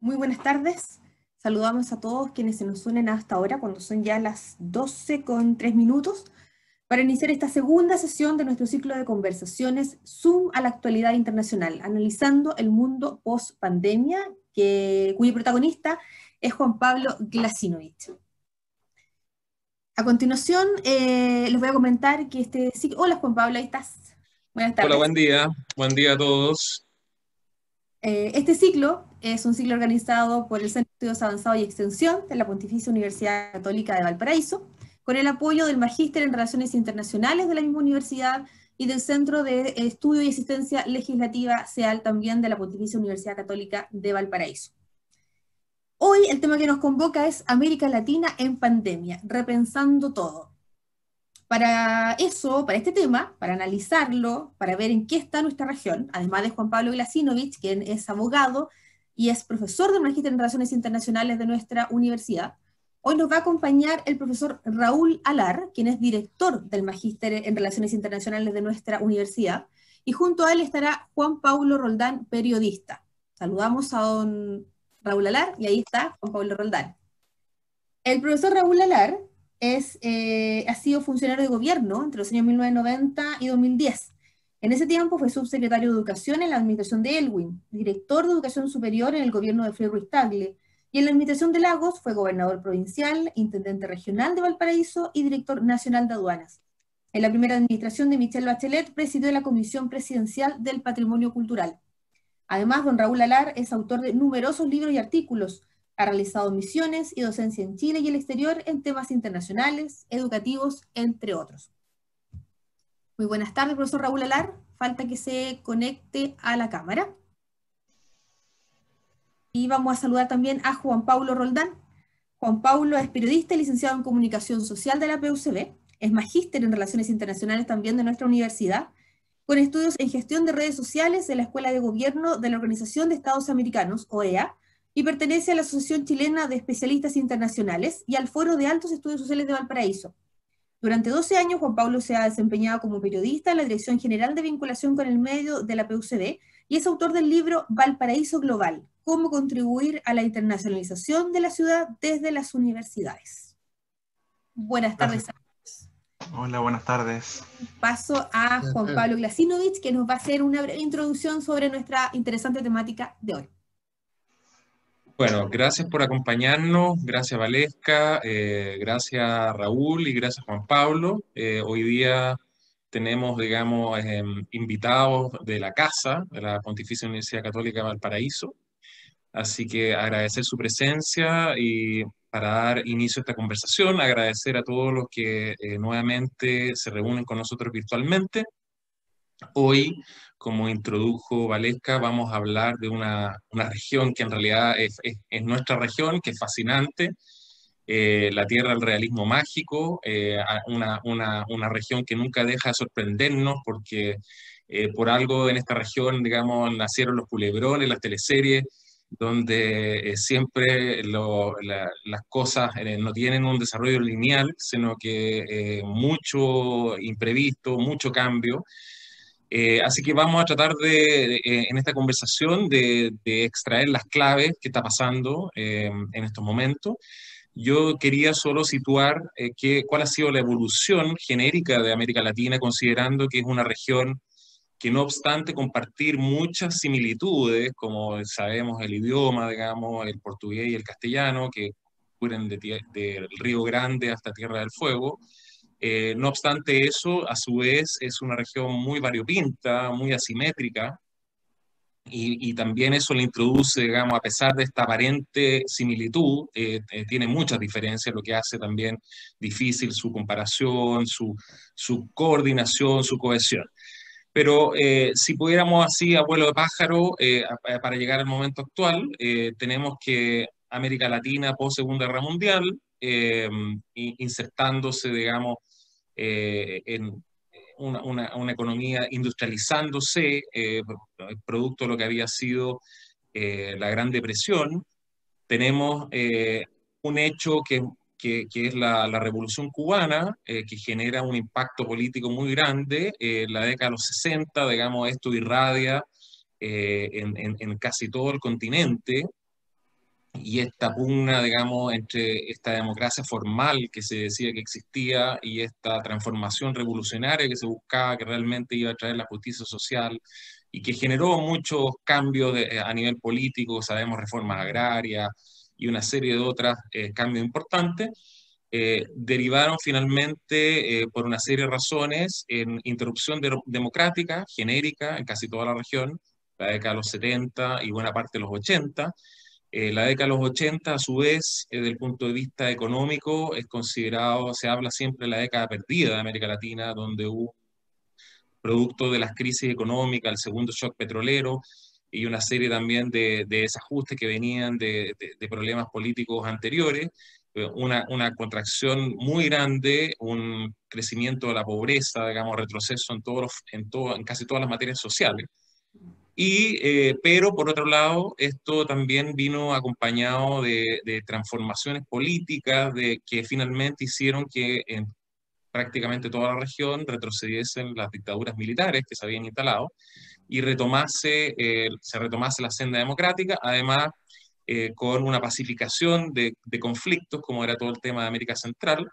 Muy buenas tardes. Saludamos a todos quienes se nos unen hasta ahora, cuando son ya las 12:03, para iniciar esta segunda sesión de nuestro ciclo de conversaciones Zoom a la actualidad internacional, analizando el mundo post-pandemia, cuyo protagonista es Juan Pablo Glasinovic. A continuación, les voy a comentar que este ciclo... Hola Juan Pablo, ahí estás. Buenas Hola, tardes. buen día a todos. Este ciclo es un ciclo organizado por el Centro de Estudios Avanzados y Extensión de la Pontificia Universidad Católica de Valparaíso, con el apoyo del Magíster en Relaciones Internacionales de la misma universidad y del Centro de Estudio y Asistencia Legislativa CEAL también de la Pontificia Universidad Católica de Valparaíso. Hoy el tema que nos convoca es América Latina en pandemia, repensando todo. Para eso, para este tema, para analizarlo, para ver en qué está nuestra región, además de Juan Pablo Glasinovic, quien es abogado y es profesor del Magíster en Relaciones Internacionales de nuestra universidad, hoy nos va a acompañar el profesor Raúl Alar, quien es director del Magíster en Relaciones Internacionales de nuestra universidad, y junto a él estará Juan Pablo Roldán, periodista. Saludamos a don Raúl Alar, y ahí está Juan Pablo Roldán. El profesor Raúl Alar ha sido funcionario de gobierno entre los años 1990 y 2010. En ese tiempo fue subsecretario de Educación en la administración de Elwin, director de Educación Superior en el gobierno de Frei Ruiz Tagle, y en la administración de Lagos fue gobernador provincial, intendente regional de Valparaíso y director nacional de aduanas. En la primera administración de Michelle Bachelet presidió la Comisión Presidencial del Patrimonio Cultural. Además, don Raúl Alar es autor de numerosos libros y artículos. Ha realizado misiones y docencia en Chile y el exterior en temas internacionales, educativos, entre otros. Muy buenas tardes, profesor Raúl Alar. Falta que se conecte a la cámara. Y vamos a saludar también a Juan Pablo Roldán. Juan Pablo es periodista y licenciado en Comunicación Social de la PUCB. Es magíster en Relaciones Internacionales también de nuestra universidad, con estudios en gestión de redes sociales de la Escuela de Gobierno de la Organización de Estados Americanos, OEA, y pertenece a la Asociación Chilena de Especialistas Internacionales y al Foro de Altos Estudios Sociales de Valparaíso. Durante 12 años, Juan Pablo se ha desempeñado como periodista en la Dirección General de Vinculación con el Medio de la PUCB y es autor del libro Valparaíso Global, cómo contribuir a la internacionalización de la ciudad desde las universidades. Buenas Gracias. tardes a todos. Hola, buenas tardes. Paso a Juan Pablo Glasinovic, que nos va a hacer una breve introducción sobre nuestra interesante temática de hoy. Bueno, gracias por acompañarnos, gracias Valesca, gracias Raúl y gracias Juan Pablo. Hoy día tenemos, digamos, invitados de la casa, de la Pontificia Universidad Católica de Valparaíso, así que agradecer su presencia y para dar inicio a esta conversación, agradecer a todos los que nuevamente se reúnen con nosotros virtualmente. Hoy, como introdujo Valesca, vamos a hablar de una región que en realidad es nuestra región, que es fascinante, la tierra del realismo mágico, una región que nunca deja de sorprendernos porque por algo en esta región, digamos, nacieron los culebrones, las teleseries, donde siempre las cosas no tienen un desarrollo lineal, sino que mucho imprevisto, mucho cambio. Así que vamos a tratar en esta conversación de extraer las claves que está pasando en estos momentos. Yo quería solo situar cuál ha sido la evolución genérica de América Latina, considerando que es una región que no obstante compartir muchas similitudes, como sabemos el idioma, digamos, el portugués y el castellano, que ocurren del Río Grande hasta Tierra del Fuego, no obstante eso, a su vez, es una región muy variopinta, muy asimétrica, y también eso le introduce, digamos, a pesar de esta aparente similitud, tiene muchas diferencias, lo que hace también difícil su comparación, su coordinación, su cohesión. Pero si pudiéramos así, a vuelo de pájaro, para llegar al momento actual, tenemos que América Latina post Segunda Guerra Mundial, insertándose, digamos, en una economía industrializándose, producto de lo que había sido la Gran Depresión. Tenemos un hecho que es la Revolución Cubana, que genera un impacto político muy grande. En la década de los 60, digamos, esto irradia en casi todo el continente. y esta pugna, digamos, entre esta democracia formal que se decía que existía y esta transformación revolucionaria que se buscaba, que realmente iba a traer la justicia social y que generó muchos cambios a nivel político, sabemos, reformas agrarias y una serie de otros cambios importantes, derivaron finalmente, por una serie de razones, en interrupción democrática genérica en casi toda la región, la década de los 70 y buena parte de los 80. La década de los 80, a su vez, desde el punto de vista económico, es considerado, se habla siempre de la década perdida de América Latina, donde hubo, producto de las crisis económicas, el segundo shock petrolero y una serie también de desajustes que venían de problemas políticos anteriores, una contracción muy grande, un crecimiento de la pobreza, digamos, retroceso en casi todas las materias sociales. Pero por otro lado, esto también vino acompañado de transformaciones políticas que finalmente hicieron que en prácticamente toda la región retrocediesen las dictaduras militares que se habían instalado y se retomase la senda democrática, además con una pacificación de conflictos, como era todo el tema de América Central,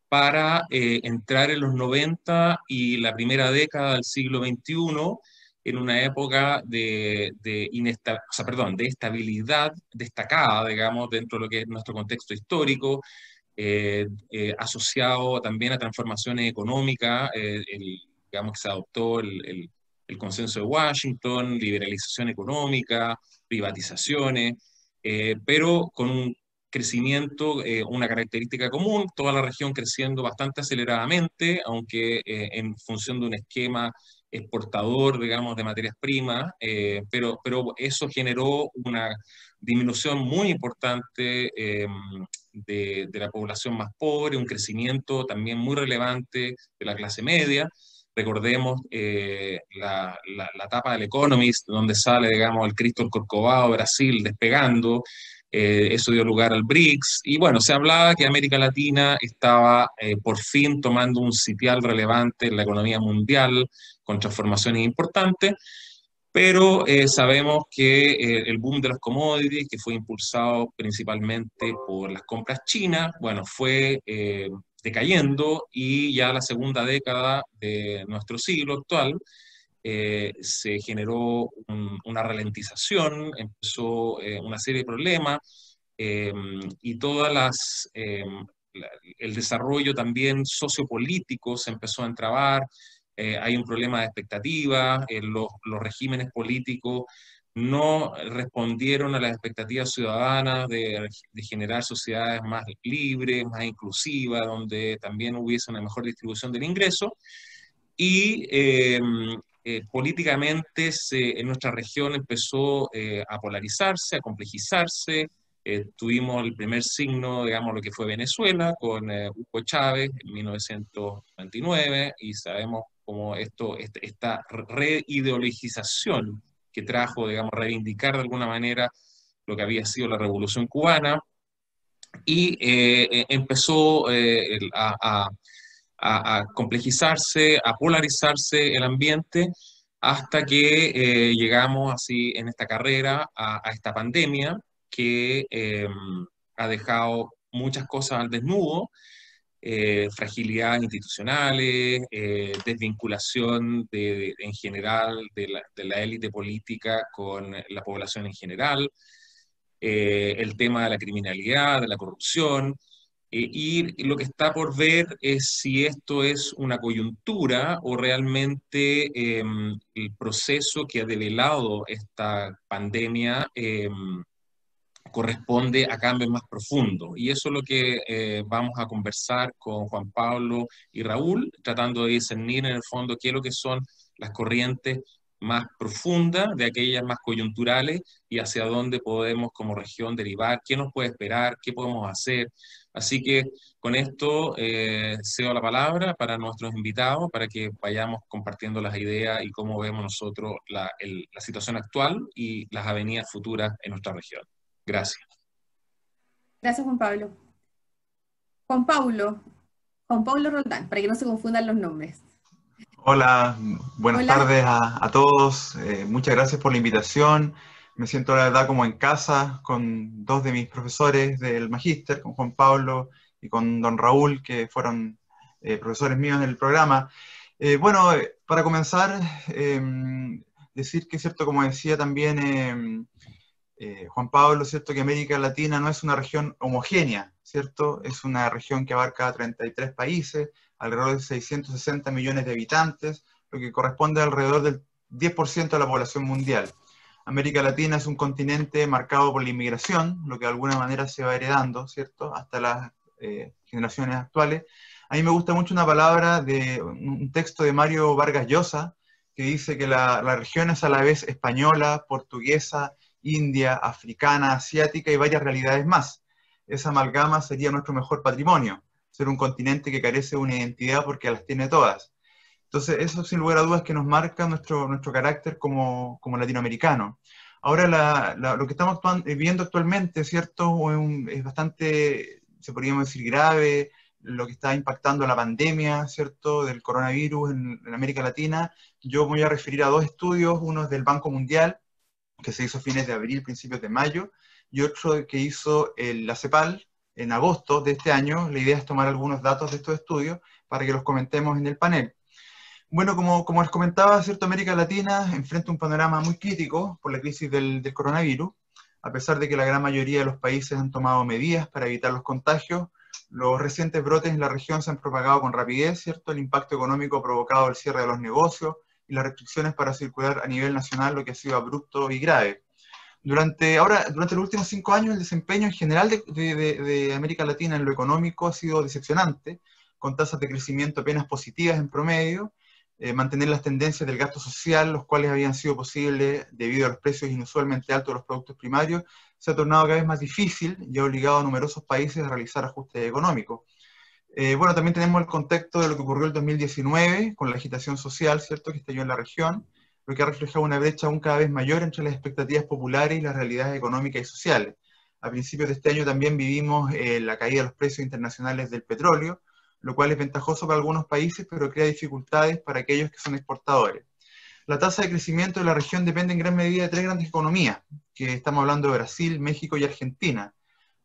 para entrar en los 90 y la primera década del siglo XXI en una época de estabilidad destacada, digamos, dentro de lo que es nuestro contexto histórico, asociado también a transformaciones económicas, digamos que se adoptó el consenso de Washington, liberalización económica, privatizaciones, pero con un crecimiento, una característica común, toda la región creciendo bastante aceleradamente, aunque en función de un esquema exportador, digamos, de materias primas, pero eso generó una disminución muy importante de la población más pobre, un crecimiento también muy relevante de la clase media. Recordemos la etapa del Economist, donde sale, digamos, el Cristóbal Corcovado, Brasil despegando, eso dio lugar al BRICS, y bueno, se hablaba que América Latina estaba por fin tomando un sitial relevante en la economía mundial, con transformaciones importantes, pero sabemos que el boom de los commodities, que fue impulsado principalmente por las compras chinas, bueno, fue decayendo y ya la segunda década de nuestro siglo actual se generó una ralentización, empezó una serie de problemas y el desarrollo también sociopolítico se empezó a entrabar, hay un problema de expectativas, los regímenes políticos no respondieron a las expectativas ciudadanas de generar sociedades más libres, más inclusivas, donde también hubiese una mejor distribución del ingreso. Y políticamente en nuestra región empezó a polarizarse, a complejizarse. Tuvimos el primer signo, digamos, lo que fue Venezuela, con Hugo Chávez en 1929, y sabemos cómo esta reideologización que trajo, digamos, reivindicar de alguna manera lo que había sido la Revolución Cubana, y empezó a complejizarse, a polarizarse el ambiente, hasta que llegamos así en esta carrera a esta pandemia que ha dejado muchas cosas al desnudo, fragilidades institucionales, desvinculación en general de la élite política con la población en general, el tema de la criminalidad, de la corrupción, y lo que está por ver es si esto es una coyuntura o realmente el proceso que ha develado esta pandemia corresponde a cambios más profundos. Y eso es lo que vamos a conversar con Juan Pablo y Raúl, tratando de discernir en el fondo qué es lo que son las corrientes más profundas de aquellas más coyunturales y hacia dónde podemos como región derivar, qué nos puede esperar, qué podemos hacer. Así que con esto cedo la palabra para nuestros invitados, para que vayamos compartiendo las ideas y cómo vemos nosotros la situación actual y las avenidas futuras en nuestra región. Gracias. Gracias, Juan Pablo. Juan Pablo Roldán, para que no se confundan los nombres. Hola, buenas Hola. tardes a todos. Muchas gracias por la invitación. Me siento la verdad como en casa con dos de mis profesores del magíster, con Juan Pablo y con don Raúl, que fueron profesores míos en el programa. Bueno, para comenzar, decir que, cierto, como decía también Juan Pablo, cierto, que América Latina no es una región homogénea, cierto, es una región que abarca 33 países, alrededor de 660 millones de habitantes, lo que corresponde a alrededor del 10% de la población mundial. América Latina es un continente marcado por la inmigración, lo que de alguna manera se va heredando, ¿cierto?, hasta las generaciones actuales. A mí me gusta mucho una palabra de un texto de Mario Vargas Llosa, que dice que la región es a la vez española, portuguesa, india, africana, asiática y varias realidades más. Esa amalgama sería nuestro mejor patrimonio, ser un continente que carece de una identidad porque las tiene todas. Entonces, eso sin lugar a dudas que nos marca nuestro carácter como latinoamericano. Ahora, lo que estamos viviendo actualmente, ¿cierto? Es bastante, se podríamos decir, grave, lo que está impactando la pandemia, ¿cierto?, del coronavirus en América Latina. Yo me voy a referir a dos estudios, uno es del Banco Mundial, que se hizo a fines de abril, principios de mayo, y otro que hizo la CEPAL en agosto de este año. La idea es tomar algunos datos de estos estudios para que los comentemos en el panel. Bueno, como les comentaba, ¿cierto?, América Latina enfrenta un panorama muy crítico por la crisis del coronavirus. A pesar de que la gran mayoría de los países han tomado medidas para evitar los contagios, los recientes brotes en la región se han propagado con rapidez, ¿cierto? El impacto económico ha provocado el cierre de los negocios y las restricciones para circular a nivel nacional, lo que ha sido abrupto y grave. Durante los últimos 5 años, el desempeño en general de América Latina en lo económico ha sido decepcionante, con tasas de crecimiento apenas positivas en promedio, mantener las tendencias del gasto social, los cuales habían sido posibles debido a los precios inusualmente altos de los productos primarios, se ha tornado cada vez más difícil y ha obligado a numerosos países a realizar ajustes económicos. Bueno, también tenemos el contexto de lo que ocurrió en el 2019, con la agitación social, ¿cierto?, que estalló en la región, lo que ha reflejado una brecha aún cada vez mayor entre las expectativas populares y las realidades económicas y sociales. A principios de este año también vivimos la caída de los precios internacionales del petróleo, lo cual es ventajoso para algunos países, pero crea dificultades para aquellos que son exportadores. La tasa de crecimiento de la región depende en gran medida de 3 grandes economías, que estamos hablando de Brasil, México y Argentina.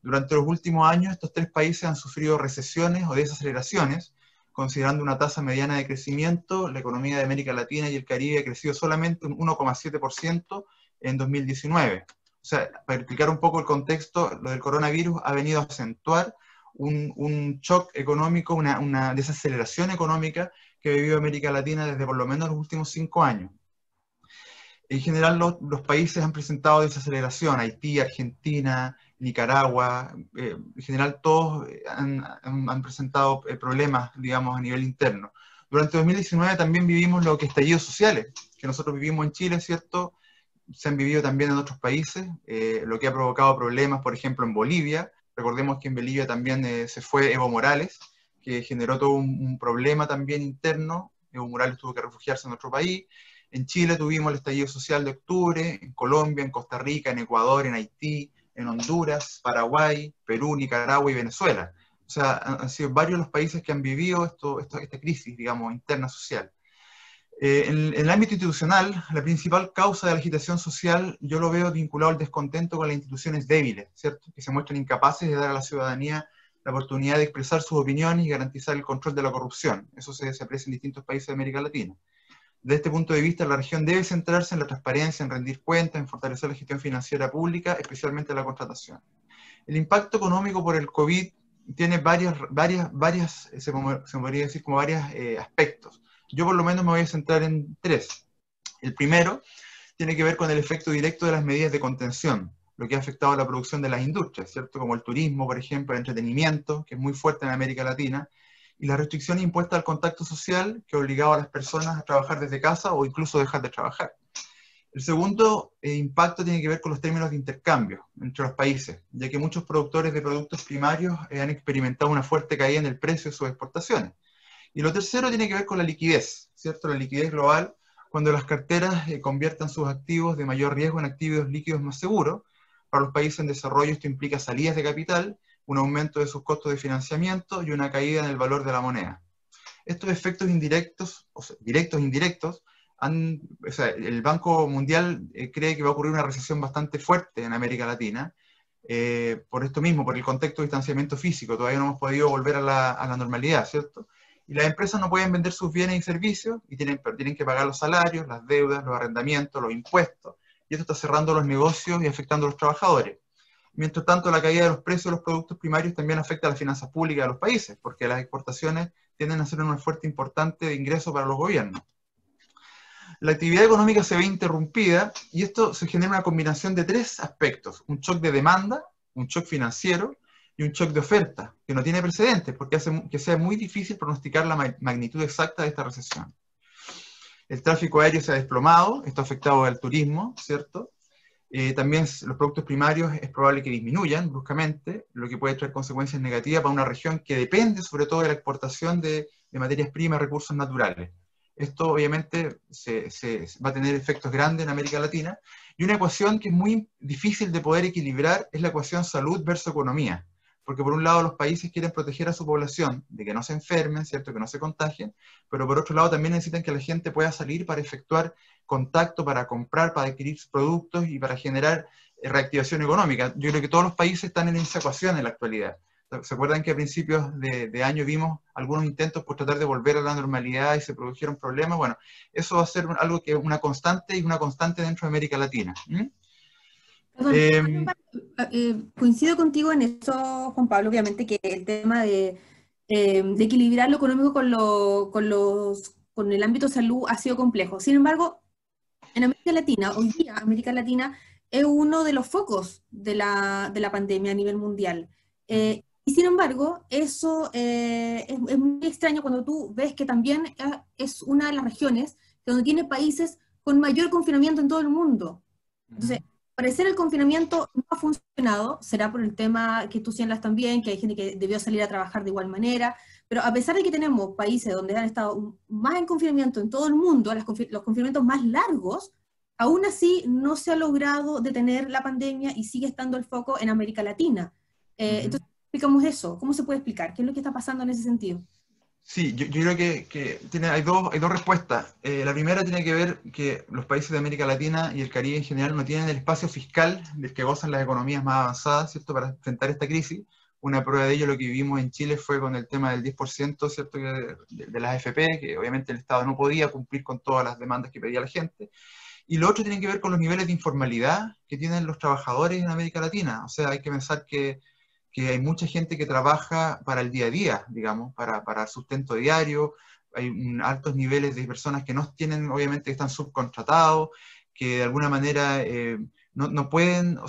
Durante los últimos años, estos 3 países han sufrido recesiones o desaceleraciones. Considerando una tasa mediana de crecimiento, la economía de América Latina y el Caribe ha crecido solamente un 1,7% en 2019. O sea, para explicar un poco el contexto, lo del coronavirus ha venido a acentuar un shock económico, una desaceleración económica que ha vivido América Latina desde por lo menos los últimos 5 años. En general, los países han presentado desaceleración, Haití, Argentina, Nicaragua, en general todos han presentado problemas, digamos, a nivel interno. Durante 2019 también vivimos lo que estallidos sociales, que nosotros vivimos en Chile, ¿cierto? Se han vivido también en otros países, lo que ha provocado problemas, por ejemplo, en Bolivia. Recordemos que en Bolivia también se fue Evo Morales, que generó todo un problema también interno. Evo Morales tuvo que refugiarse en otro país. En Chile tuvimos el estallido social de octubre, en Colombia, en Costa Rica, en Ecuador, en Haití, en Honduras, Paraguay, Perú, Nicaragua y Venezuela. O sea, han sido varios los países que han vivido esta crisis, digamos, interna social. En el ámbito institucional, la principal causa de la agitación social yo lo veo vinculado al descontento con las instituciones débiles, ¿cierto?, que se muestran incapaces de dar a la ciudadanía la oportunidad de expresar sus opiniones y garantizar el control de la corrupción. Eso se aprecia en distintos países de América Latina. Desde este punto de vista, la región debe centrarse en la transparencia, en rendir cuentas, en fortalecer la gestión financiera pública, especialmente la contratación. El impacto económico por el COVID tiene se podría decir como varios aspectos. Yo por lo menos me voy a centrar en 3. El primero tiene que ver con el efecto directo de las medidas de contención, lo que ha afectado a la producción de las industrias, ¿cierto?, como el turismo, por ejemplo, el entretenimiento, que es muy fuerte en América Latina, y las restricciones impuestas al contacto social, que ha obligado a las personas a trabajar desde casa o incluso dejar de trabajar. El segundo impacto tiene que ver con los términos de intercambio entre los países, ya que muchos productores de productos primarios han experimentado una fuerte caída en el precio de sus exportaciones. Y lo tercero tiene que ver con la liquidez, ¿cierto? La liquidez global, cuando las carteras conviertan sus activos de mayor riesgo en activos líquidos más seguros. Para los países en desarrollo esto implica salidas de capital, un aumento de sus costos de financiamiento y una caída en el valor de la moneda. Estos efectos indirectos, o sea, directos e indirectos, o sea, el Banco Mundial cree que va a ocurrir una recesión bastante fuerte en América Latina, por esto mismo, por el contexto de distanciamiento físico. Todavía no hemos podido volver a la normalidad, ¿cierto? Y las empresas no pueden vender sus bienes y servicios, y tienen que pagar los salarios, las deudas, los arrendamientos, los impuestos, y esto está cerrando los negocios y afectando a los trabajadores. Mientras tanto, la caída de los precios de los productos primarios también afecta a las finanzas públicas de los países, porque las exportaciones tienden a ser una fuente importante de ingresos para los gobiernos. La actividad económica se ve interrumpida y esto se genera una combinación de tres aspectos: un shock de demanda, un shock financiero y un shock de oferta, que no tiene precedentes porque hace que sea muy difícil pronosticar la magnitud exacta de esta recesión. El tráfico aéreo se ha desplomado, esto ha afectado al turismo, ¿cierto? También los productos primarios es probable que disminuyan bruscamente, lo que puede traer consecuencias negativas para una región que depende sobre todo de la exportación de materias primas, recursos naturales. Esto obviamente va a tener efectos grandes en América Latina, y una ecuación que es muy difícil de poder equilibrar es la ecuación salud versus economía, porque por un lado los países quieren proteger a su población de que no se enfermen, ¿cierto?, que no se contagien, pero por otro lado también necesitan que la gente pueda salir para efectuar contacto, para comprar, para adquirir productos y para generar reactivación económica. Yo creo que todos los países están en esa ecuación en la actualidad. ¿Se acuerdan que a principios de año vimos algunos intentos por tratar de volver a la normalidad y se produjeron problemas? Bueno, eso va a ser algo que es una constante, y una constante dentro de América Latina. Perdón, coincido contigo en eso, Juan Pablo, obviamente que el tema de equilibrar lo económico con el ámbito salud ha sido complejo. Sin embargo, en América Latina, hoy día América Latina es uno de los focos de la pandemia a nivel mundial. Y sin embargo, eso es muy extraño cuando tú ves que también es una de las regiones donde tiene países con mayor confinamiento en todo el mundo. Entonces, al parecer el confinamiento no ha funcionado, será por el tema que tú señalas también, que hay gente que debió salir a trabajar de igual manera, pero a pesar de que tenemos países donde han estado más en confinamiento en todo el mundo, los confinamientos más largos, aún así no se ha logrado detener la pandemia y sigue estando el foco en América Latina. Entonces, explicamos eso. ¿Cómo se puede explicar? ¿Qué es lo que está pasando en ese sentido? Sí, yo creo que hay dos respuestas. La primera tiene que ver que los países de América Latina y el Caribe en general no tienen el espacio fiscal del que gozan las economías más avanzadas, ¿cierto?, para enfrentar esta crisis. Una prueba de ello, lo que vivimos en Chile, fue con el tema del 10%, ¿cierto?, de las AFP, que obviamente el Estado no podía cumplir con todas las demandas que pedía la gente. Y lo otro tiene que ver con los niveles de informalidad que tienen los trabajadores en América Latina. O sea, hay que pensar que hay mucha gente que trabaja para el día a día, digamos, para sustento diario. Hay altos niveles de personas que no tienen, obviamente, que están subcontratados, que de alguna manera no pueden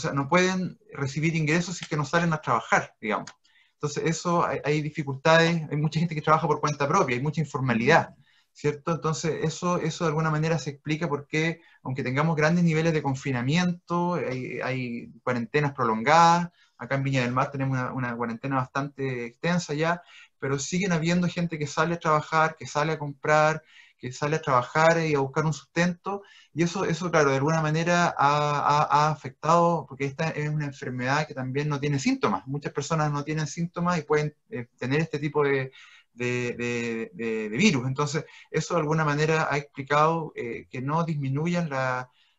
recibir ingresos si es que no salen a trabajar, digamos. Entonces, eso hay dificultades, hay mucha gente que trabaja por cuenta propia, hay mucha informalidad, ¿cierto? Entonces, eso de alguna manera se explica por qué, aunque tengamos grandes niveles de confinamiento, hay cuarentenas prolongadas. Acá en Viña del Mar tenemos una cuarentena bastante extensa ya, pero siguen habiendo gente que sale a trabajar, que sale a comprar, que sale a trabajar y a buscar un sustento, y eso claro, de alguna manera ha afectado, porque esta es una enfermedad que también no tiene síntomas. Muchas personas no tienen síntomas y pueden tener este tipo de virus. Entonces, eso de alguna manera ha explicado que no disminuyan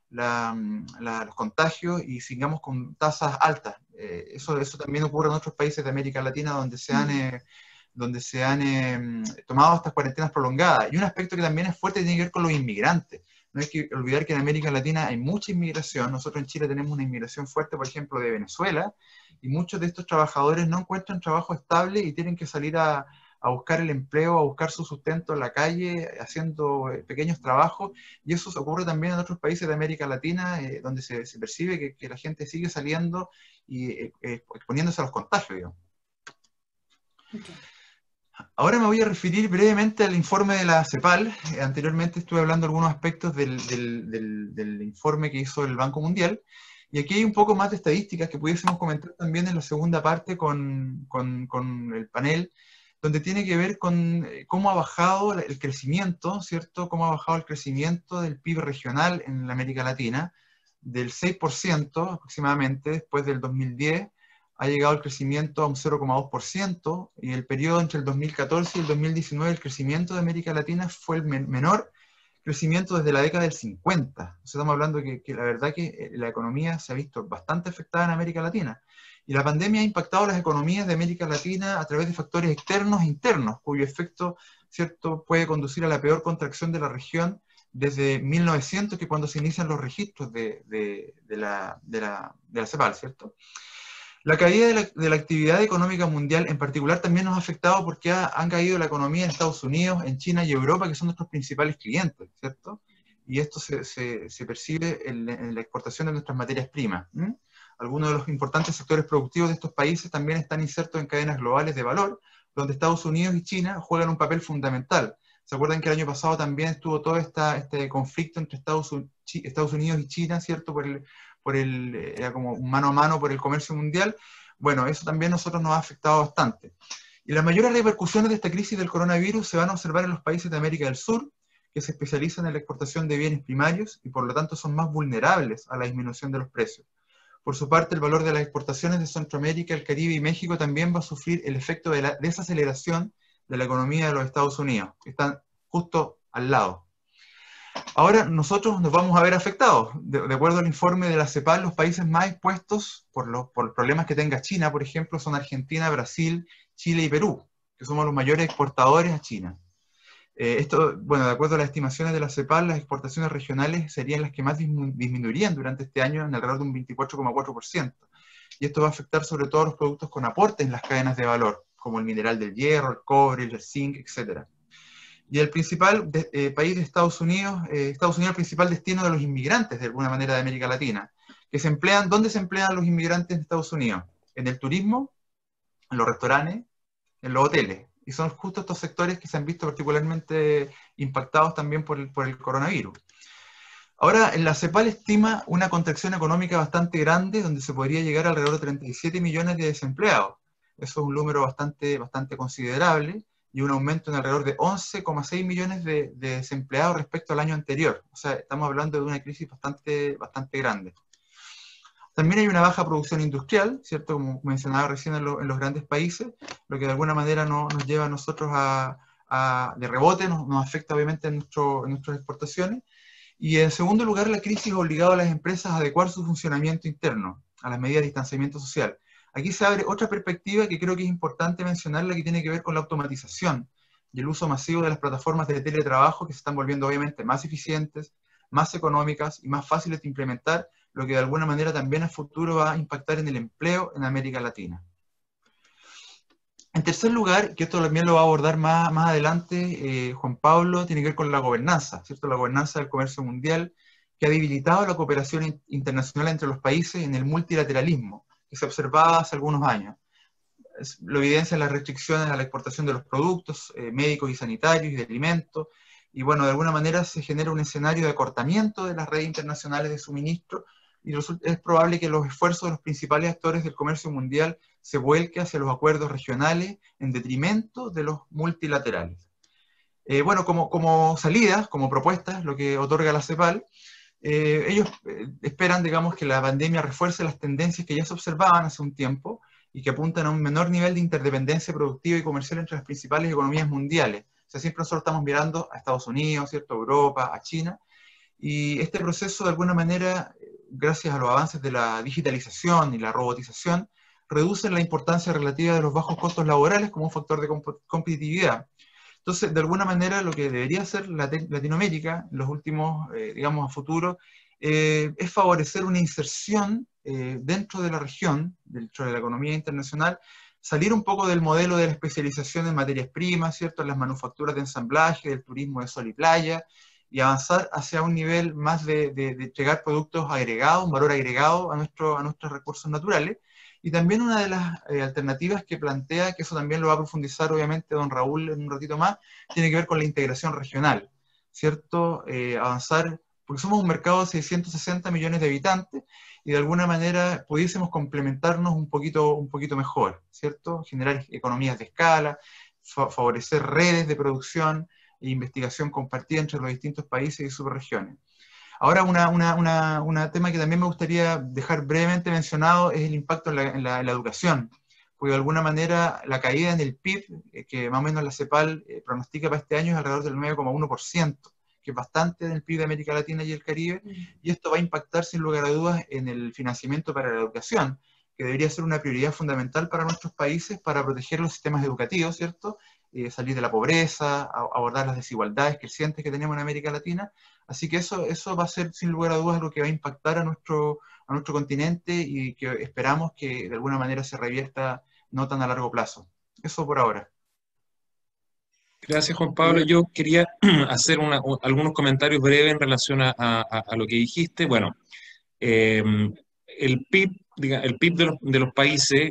los contagios y sigamos con tasas altas. Eso también ocurre en otros países de América Latina donde se han tomado estas cuarentenas prolongadas. Y un aspecto que también es fuerte tiene que ver con los inmigrantes. No hay que olvidar que en América Latina hay mucha inmigración. Nosotros en Chile tenemos una inmigración fuerte, por ejemplo, de Venezuela, y muchos de estos trabajadores no encuentran trabajo estable y tienen que salir a buscar el empleo, a buscar su sustento en la calle, haciendo pequeños trabajos, y eso ocurre también en otros países de América Latina, donde se percibe que la gente sigue saliendo y exponiéndose a los contagios, digamos. Okay. Ahora me voy a referir brevemente al informe de la CEPAL. Anteriormente estuve hablando de algunos aspectos del informe que hizo el Banco Mundial, y aquí hay un poco más de estadísticas que pudiésemos comentar también en la segunda parte con el panel, donde tiene que ver con cómo ha bajado el crecimiento, ¿cierto? Cómo ha bajado el crecimiento del PIB regional en la América Latina, del 6% aproximadamente después del 2010, ha llegado el crecimiento a un 0,2%, y el periodo entre el 2014 y el 2019 el crecimiento de América Latina fue el menor crecimiento desde la década del 50. O sea, estamos hablando que la verdad que la economía se ha visto bastante afectada en América Latina. Y la pandemia ha impactado las economías de América Latina a través de factores externos e internos, cuyo efecto, ¿cierto?, puede conducir a la peor contracción de la región desde 1900, que cuando se inician los registros de la CEPAL, ¿cierto? La caída de la actividad económica mundial en particular también nos ha afectado porque han caído la economía en Estados Unidos, en China y Europa, que son nuestros principales clientes, ¿cierto? Y esto se percibe en la exportación de nuestras materias primas. Algunos de los importantes sectores productivos de estos países también están insertos en cadenas globales de valor, donde Estados Unidos y China juegan un papel fundamental. ¿Se acuerdan que el año pasado también estuvo todo este conflicto entre Estados Unidos y China, ¿cierto? Era como un mano a mano por el comercio mundial. Bueno, eso también a nosotros nos ha afectado bastante. Y las mayores repercusiones de esta crisis del coronavirus se van a observar en los países de América del Sur, que se especializan en la exportación de bienes primarios y por lo tanto son más vulnerables a la disminución de los precios. Por su parte, el valor de las exportaciones de Centroamérica, el Caribe y México también va a sufrir el efecto de la desaceleración de la economía de los Estados Unidos, que están justo al lado. Ahora nosotros nos vamos a ver afectados. De acuerdo al informe de la CEPAL, los países más expuestos por los problemas que tenga China, por ejemplo, son Argentina, Brasil, Chile y Perú, que somos los mayores exportadores a China. Bueno, de acuerdo a las estimaciones de la CEPAL, las exportaciones regionales serían las que más disminuirían durante este año en alrededor de un 24,4%. Y esto va a afectar sobre todo a los productos con aportes en las cadenas de valor, como el mineral del hierro, el cobre, el zinc, etc. Y el principal país de Estados Unidos es el principal destino de los inmigrantes, de alguna manera, de América Latina, que se emplean. ¿Dónde se emplean los inmigrantes de Estados Unidos? En el turismo, en los restaurantes, en los hoteles. Y son justo estos sectores que se han visto particularmente impactados también por el coronavirus. Ahora, la CEPAL estima una contracción económica bastante grande, donde se podría llegar a alrededor de 37 millones de desempleados. Eso es un número bastante considerable, y un aumento en alrededor de 11,6 millones de desempleados respecto al año anterior. O sea, estamos hablando de una crisis bastante grande. También hay una baja producción industrial, ¿cierto? Como mencionaba recién en los grandes países, lo que de alguna manera nos lleva a nosotros de rebote, nos afecta obviamente en nuestras exportaciones. Y en segundo lugar, la crisis ha obligado a las empresas a adecuar su funcionamiento interno a las medidas de distanciamiento social. Aquí se abre otra perspectiva que creo que es importante mencionarla, que tiene que ver con la automatización y el uso masivo de las plataformas de teletrabajo, que se están volviendo obviamente más eficientes, más económicas y más fáciles de implementar, lo que de alguna manera también a futuro va a impactar en el empleo en América Latina. En tercer lugar, que esto también lo va a abordar más adelante Juan Pablo, tiene que ver con la gobernanza, ¿cierto? La gobernanza del comercio mundial, que ha debilitado la cooperación internacional entre los países en el multilateralismo, que se observaba hace algunos años. Lo evidencian las restricciones a la exportación de los productos médicos y sanitarios y de alimentos, y bueno, de alguna manera se genera un escenario de acortamiento de las redes internacionales de suministro, y es probable que los esfuerzos de los principales actores del comercio mundial se vuelquen hacia los acuerdos regionales en detrimento de los multilaterales. Bueno, como salidas, como propuestas, lo que otorga la CEPAL, ellos esperan, digamos, que la pandemia refuerce las tendencias que ya se observaban hace un tiempo y que apuntan a un menor nivel de interdependencia productiva y comercial entre las principales economías mundiales. O sea, siempre nosotros estamos mirando a Estados Unidos, ¿cierto?, a Europa, a China, y este proceso, de alguna manera, gracias a los avances de la digitalización y la robotización, reduce la importancia relativa de los bajos costos laborales como un factor de competitividad. Entonces, de alguna manera, lo que debería hacer Latinoamérica en los últimos, digamos, a futuro, es favorecer una inserción dentro de la región, dentro de la economía internacional, salir un poco del modelo de la especialización en materias primas, ¿cierto?, en las manufacturas de ensamblaje, del turismo de sol y playa, y avanzar hacia un nivel más de entregar productos agregados, un valor agregado a nuestros recursos naturales. Y también una de las alternativas que plantea, que eso también lo va a profundizar obviamente don Raúl en un ratito más, tiene que ver con la integración regional, ¿cierto? Avanzar, porque somos un mercado de 660 millones de habitantes, y de alguna manera pudiésemos complementarnos un poquito mejor, ¿cierto? Generar economías de escala, favorecer redes de producción e investigación compartida entre los distintos países y subregiones. Ahora, un tema que también me gustaría dejar brevemente mencionado es el impacto en la educación, porque de alguna manera la caída en el PIB, que más o menos la CEPAL pronostica para este año, es alrededor del 9,1%, que es bastante del PIB de América Latina y el Caribe, y esto va a impactar sin lugar a dudas en el financiamiento para la educación, que debería ser una prioridad fundamental para nuestros países para proteger los sistemas educativos, ¿cierto? Salir de la pobreza, abordar las desigualdades crecientes que tenemos en América Latina. Así que eso va a ser sin lugar a dudas lo que va a impactar a nuestro continente y que esperamos que de alguna manera se revierta no tan a largo plazo. Eso por ahora. Gracias, Juan Pablo. Yo quería hacer algunos comentarios breves en relación a lo que dijiste. Bueno, el PIB, el PIB de los países,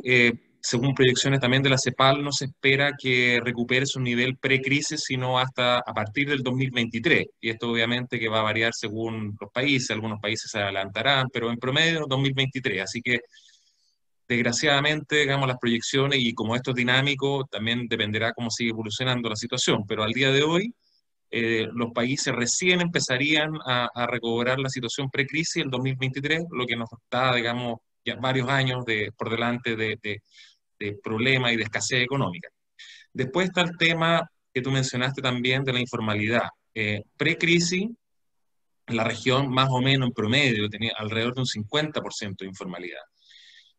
según proyecciones también de la CEPAL, no se espera que recupere su nivel pre-crisis, sino hasta a partir del 2023. Y esto obviamente que va a variar según los países, algunos países se adelantarán, pero en promedio 2023. Así que, desgraciadamente, digamos, las proyecciones, y como esto es dinámico, también dependerá cómo sigue evolucionando la situación. Pero al día de hoy, los países recién empezarían a recobrar la situación pre-crisis en 2023, lo que nos da, digamos, ya varios años por delante de problemas y de escasez económica. Después está el tema que tú mencionaste también de la informalidad. Pre-crisis, la región más o menos en promedio tenía alrededor de un 50% de informalidad.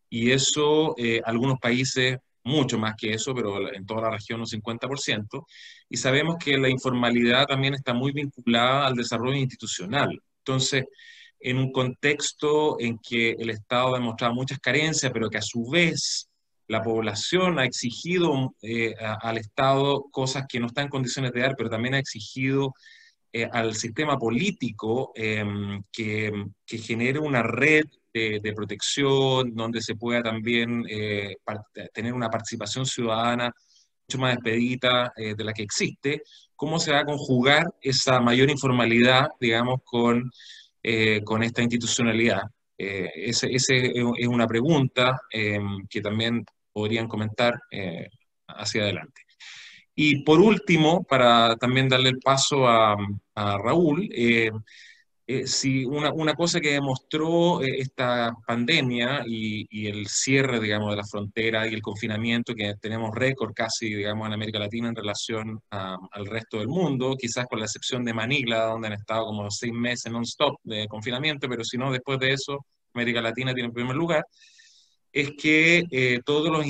Y eso, algunos países mucho más que eso, pero en toda la región un 50%, y sabemos que la informalidad también está muy vinculada al desarrollo institucional. Entonces, en un contexto en que el Estado ha demostrado muchas carencias, pero que a su vez la población ha exigido al Estado cosas que no está en condiciones de dar, pero también ha exigido al sistema político que genere una red de protección, donde se pueda también tener una participación ciudadana mucho más expedita de la que existe. ¿Cómo se va a conjugar esa mayor informalidad, digamos, con esta institucionalidad? Esa es una pregunta que también podrían comentar hacia adelante. Y por último, para también darle el paso a Raúl, sí, una cosa que demostró esta pandemia y el cierre, digamos, de la frontera y el confinamiento, que tenemos récord casi, digamos, en América Latina en relación al resto del mundo, quizás con la excepción de Manila, donde han estado como 6 meses non-stop de confinamiento, pero si no, después de eso, América Latina tiene en primer lugar, es que todos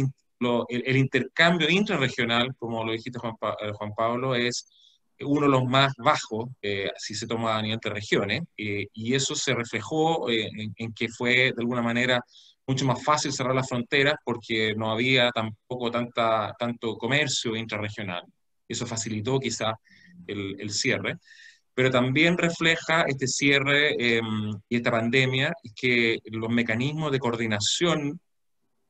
el intercambio intrarregional, como lo dijiste Juan Pablo, es uno de los más bajos, si se toma a nivel de regiones, y eso se reflejó en que fue de alguna manera mucho más fácil cerrar las fronteras porque no había tampoco tanto comercio intrarregional. Eso facilitó quizá el cierre, pero también refleja este cierre y esta pandemia que los mecanismos de coordinación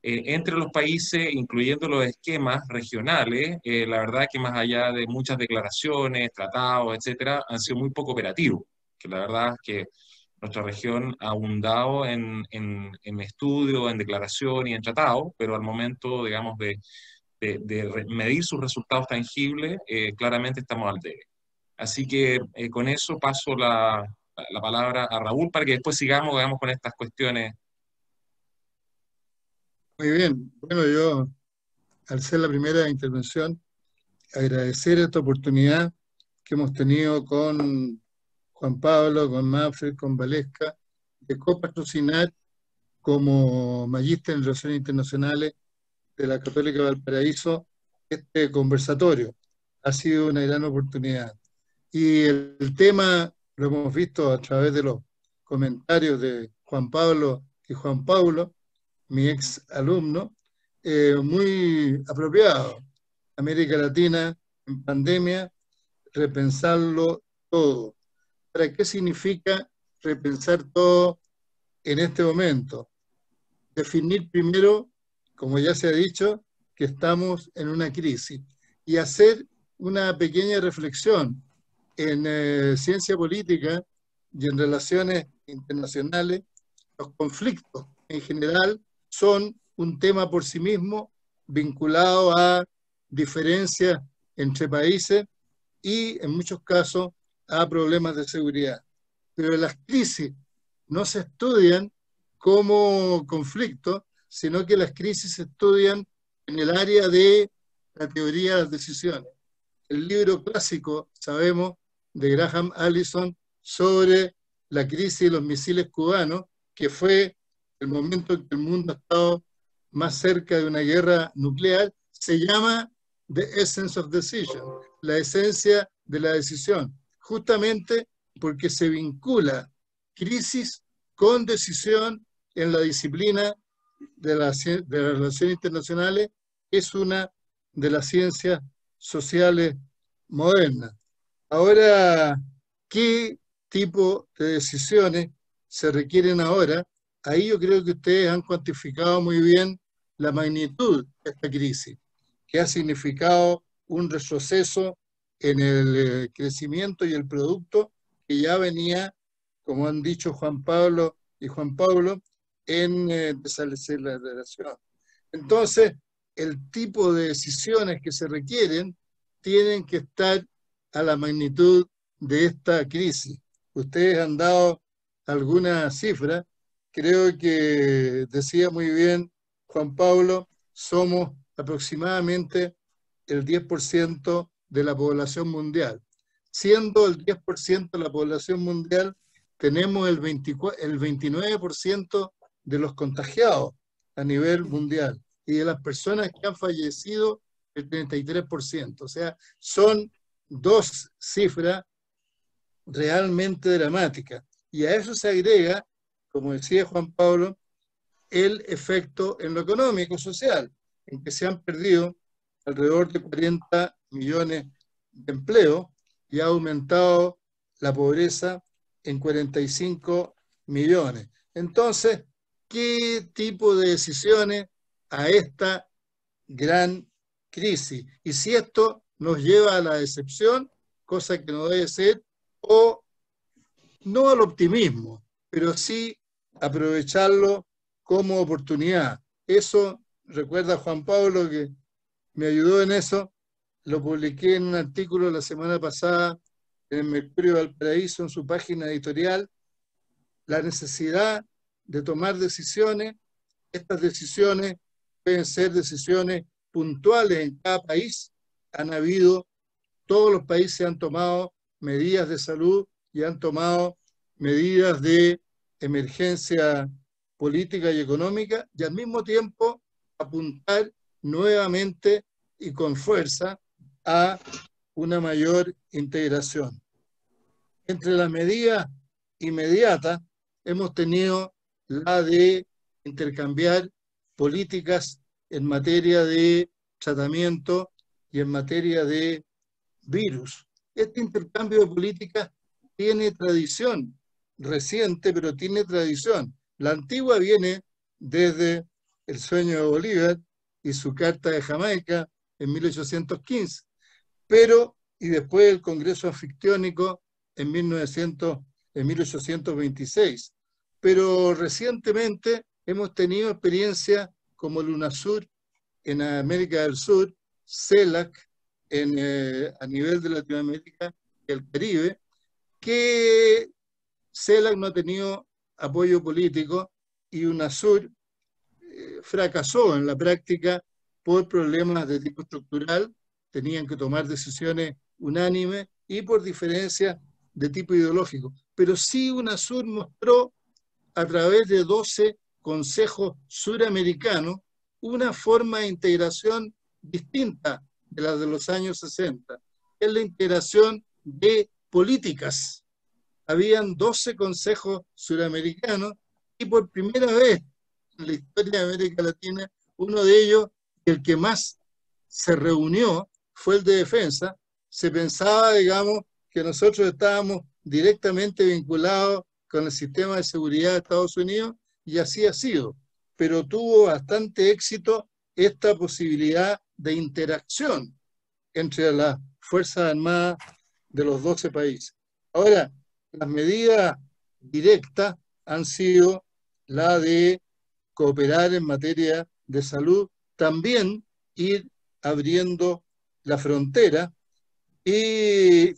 entre los países, incluyendo los esquemas regionales, la verdad que más allá de muchas declaraciones, tratados, etcétera, han sido muy poco operativos. Que la verdad es que nuestra región ha abundado en estudios, en declaración y en tratados, pero al momento, digamos, de medir sus resultados tangibles, claramente estamos al debe. Así que con eso paso la palabra a Raúl para que después sigamos, digamos, con estas cuestiones. Muy bien. Bueno, yo, al ser la primera intervención, agradecer esta oportunidad que hemos tenido con Juan Pablo, con Manfred, con Valesca, de copatrocinar como magíster en Relaciones Internacionales de la Católica de Valparaíso este conversatorio. Ha sido una gran oportunidad. Y el tema lo hemos visto a través de los comentarios de Juan Pablo y Juan Paulo, mi ex alumno, muy apropiado. América Latina en pandemia, repensarlo todo. ¿Para qué significa repensar todo en este momento? Definir primero, como ya se ha dicho, que estamos en una crisis y hacer una pequeña reflexión en ciencia política y en relaciones internacionales. Los conflictos en general son un tema por sí mismo vinculado a diferencias entre países y en muchos casos a problemas de seguridad. Pero las crisis no se estudian como conflictos, sino que las crisis se estudian en el área de la teoría de las decisiones. El libro clásico, sabemos, de Graham Allison sobre la crisis de los misiles cubanos, que fue el momento en que el mundo ha estado más cerca de una guerra nuclear, se llama The Essence of Decision, la esencia de la decisión, justamente porque se vincula crisis con decisión en la disciplina de las relaciones internacionales, es una de las ciencias sociales modernas. Ahora, ¿qué tipo de decisiones se requieren ahora? Ahí yo creo que ustedes han cuantificado muy bien la magnitud de esta crisis, que ha significado un retroceso en el crecimiento y el producto que ya venía, como han dicho Juan Pablo y Juan Pablo, en desaceleración. Entonces, el tipo de decisiones que se requieren tienen que estar a la magnitud de esta crisis. Ustedes han dado alguna cifra, creo que decía muy bien Juan Pablo, somos aproximadamente el 10% de la población mundial. Siendo el 10% de la población mundial, tenemos el 29% de los contagiados a nivel mundial y de las personas que han fallecido el 33%. O sea, son dos cifras realmente dramáticas. Y a eso se agrega, como decía Juan Pablo, el efecto en lo económico social, en que se han perdido alrededor de 40 millones de empleos y ha aumentado la pobreza en 45 millones. Entonces, ¿qué tipo de decisiones a esta gran crisis? Y si esto nos lleva a la decepción, cosa que no debe ser, o no al optimismo, pero sí aprovecharlo como oportunidad. Eso, recuerda Juan Pablo, que me ayudó en eso, lo publiqué en un artículo la semana pasada en el Mercurio de Valparaíso, en su página editorial, la necesidad de tomar decisiones. Estas decisiones pueden ser decisiones puntuales en cada país. Todos los países han tomado medidas de salud y han tomado medidas de emergencia política y económica, y al mismo tiempo apuntar nuevamente y con fuerza a una mayor integración. Entre las medidas inmediatas hemos tenido la de intercambiar políticas en materia de tratamiento y en materia de virus. Este intercambio de políticas tiene tradición reciente, pero tiene tradición. La antigua viene desde el sueño de Bolívar y su Carta de Jamaica en 1815, y después el Congreso Anfictiónico en 1826. Pero recientemente hemos tenido experiencias como el UNASUR en América del Sur, CELAC a nivel de Latinoamérica y el Caribe, que CELAC no ha tenido apoyo político y UNASUR fracasó en la práctica por problemas de tipo estructural, tenían que tomar decisiones unánimes y por diferencias de tipo ideológico. Pero sí UNASUR mostró a través de 12 consejos suramericanos una forma de integración distinta de la de los años 60. Es la integración de políticas. Habían 12 consejos suramericanos y por primera vez en la historia de América Latina, uno de ellos, el que más se reunió, fue el de defensa. Se pensaba, digamos, que nosotros estábamos directamente vinculados con el sistema de seguridad de Estados Unidos, y así ha sido. Pero tuvo bastante éxito esta posibilidad de interacción entre las Fuerzas Armadas de los 12 países. Ahora, las medidas directas han sido la de cooperar en materia de salud, también ir abriendo la frontera, y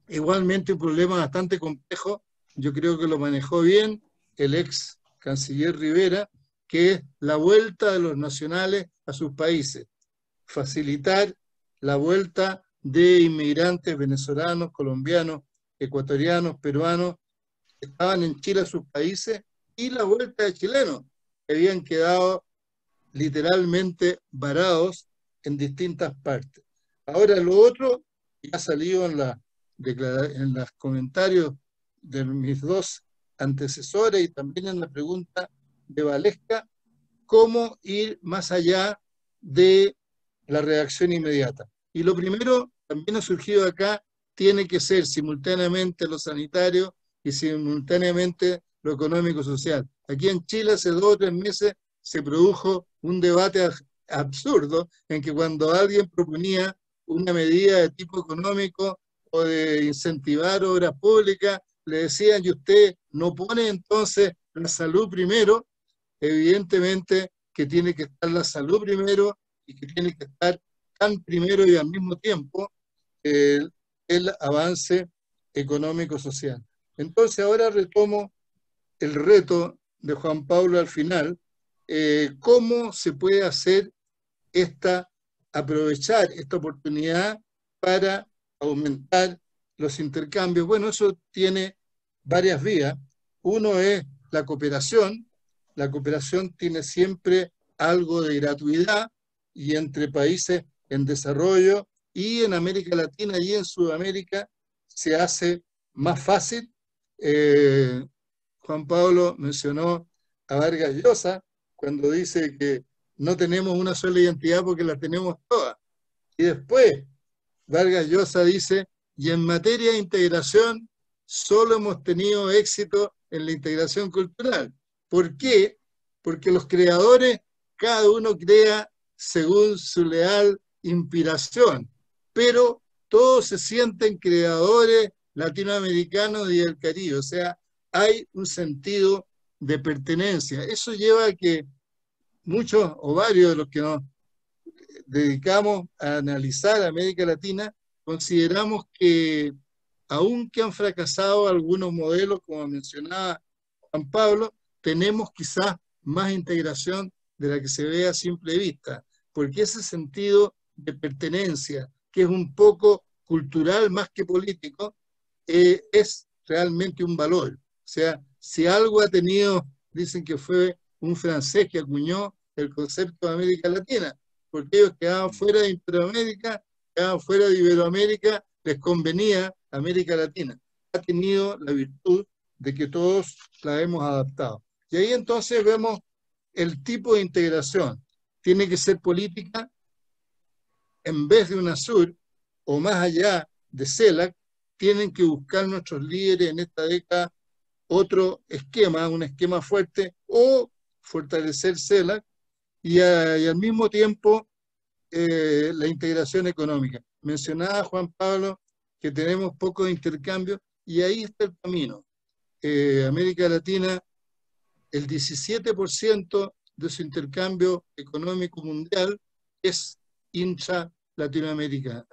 igualmente un problema bastante complejo, yo creo que lo manejó bien el ex canciller Rivera, que es la vuelta de los nacionales a sus países, facilitar la vuelta de inmigrantes venezolanos, colombianos ecuatorianos, peruanos, que estaban en Chile a sus países, y la vuelta de chilenos, que habían quedado literalmente varados en distintas partes. Ahora lo otro, ya ha salido en los comentarios de mis dos antecesores y también en la pregunta de Valesca, cómo ir más allá de la reacción inmediata. Y lo primero, también ha surgido acá, tiene que ser simultáneamente lo sanitario y simultáneamente lo económico-social. Aquí en Chile hace 2 o 3 meses se produjo un debate absurdo en que cuando alguien proponía una medida de tipo económico o de incentivar obras públicas, le decían, ¿y usted no pone entonces la salud primero? Evidentemente que tiene que estar la salud primero y que tiene que estar tan primero y al mismo tiempo el avance económico-social. Entonces ahora retomo el reto de Juan Pablo al final, cómo se puede hacer aprovechar esta oportunidad para aumentar los intercambios. Bueno, eso tiene varias vías. Uno es la cooperación. La cooperación tiene siempre algo de gratuidad y entre países en desarrollo y en América Latina y en Sudamérica se hace más fácil. Juan Pablo mencionó a Vargas Llosa cuando dice que no tenemos una sola identidad porque la tenemos todas. Y después Vargas Llosa dice, y en materia de integración solo hemos tenido éxito en la integración cultural. ¿Por qué? Porque los creadores, cada uno crea según su leal inspiración, pero todos se sienten creadores latinoamericanos y del Caribe, o sea, hay un sentido de pertenencia. Eso lleva a que muchos o varios de los que nos dedicamos a analizar América Latina, consideramos que aunque han fracasado algunos modelos, como mencionaba Juan Pablo, tenemos quizás más integración de la que se ve a simple vista, porque ese sentido de pertenencia, que es un poco cultural más que político, es realmente un valor. O sea, si algo ha tenido, dicen que fue un francés que acuñó el concepto de América Latina, porque ellos quedaban fuera de Iberoamérica, quedaban fuera de Iberoamérica, les convenía América Latina. Ha tenido la virtud de que todos la hemos adaptado. Y ahí entonces vemos el tipo de integración. Tiene que ser política en vez de UNASUR o más allá de CELAC, tienen que buscar nuestros líderes en esta década otro esquema, un esquema fuerte, o fortalecer CELAC y al mismo tiempo la integración económica. Mencionaba Juan Pablo que tenemos poco intercambio y ahí está el camino. América Latina, el 17% de su intercambio económico mundial es intra-latinoamericano.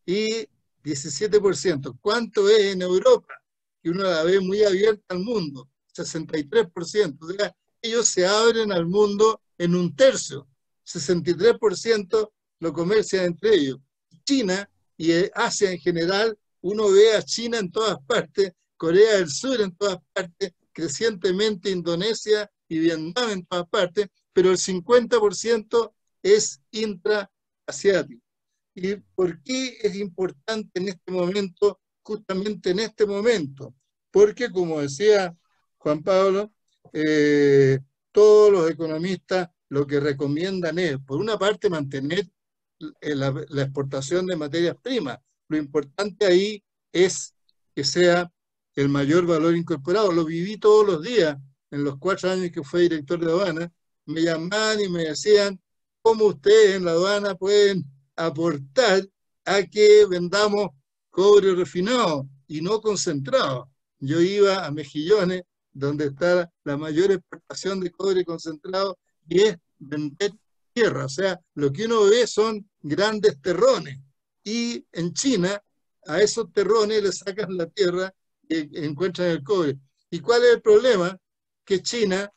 Y 17%. ¿Cuánto es en Europa? Que uno la ve muy abierta al mundo. 63%. O sea, ellos se abren al mundo en 1/3. 63% lo comercian entre ellos. China y Asia en general, uno ve a China en todas partes, Corea del Sur en todas partes, crecientemente Indonesia y Vietnam en todas partes, pero el 50% es intraasiático. ¿Y por qué es importante en este momento, justamente en este momento? Porque, como decía Juan Pablo, todos los economistas lo que recomiendan es, por una parte, mantener la exportación de materias primas. Lo importante ahí es que sea el mayor valor incorporado. Lo viví todos los días en los 4 años que fui director de aduana. Me llamaban y me decían, ¿cómo ustedes en la aduana pueden aportar a que vendamos cobre refinado y no concentrado? Yo iba a Mejillones, donde está la mayor exportación de cobre concentrado, y es vender tierra. O sea, lo que uno ve son grandes terrones. Y en China, a esos terrones le sacan la tierra y encuentran el cobre. ¿Y cuál es el problema? Que China,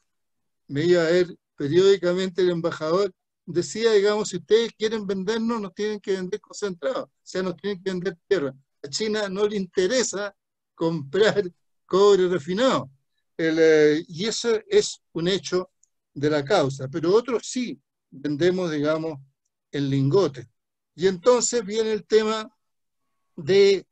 me iba a ver periódicamente el embajador, decía, digamos, si ustedes quieren vendernos, nos tienen que vender concentrado, o sea, nos tienen que vender tierra. A China no le interesa comprar cobre refinado. Y eso es un hecho de la causa, pero otros sí vendemos, digamos, en lingotes. Y entonces viene el tema de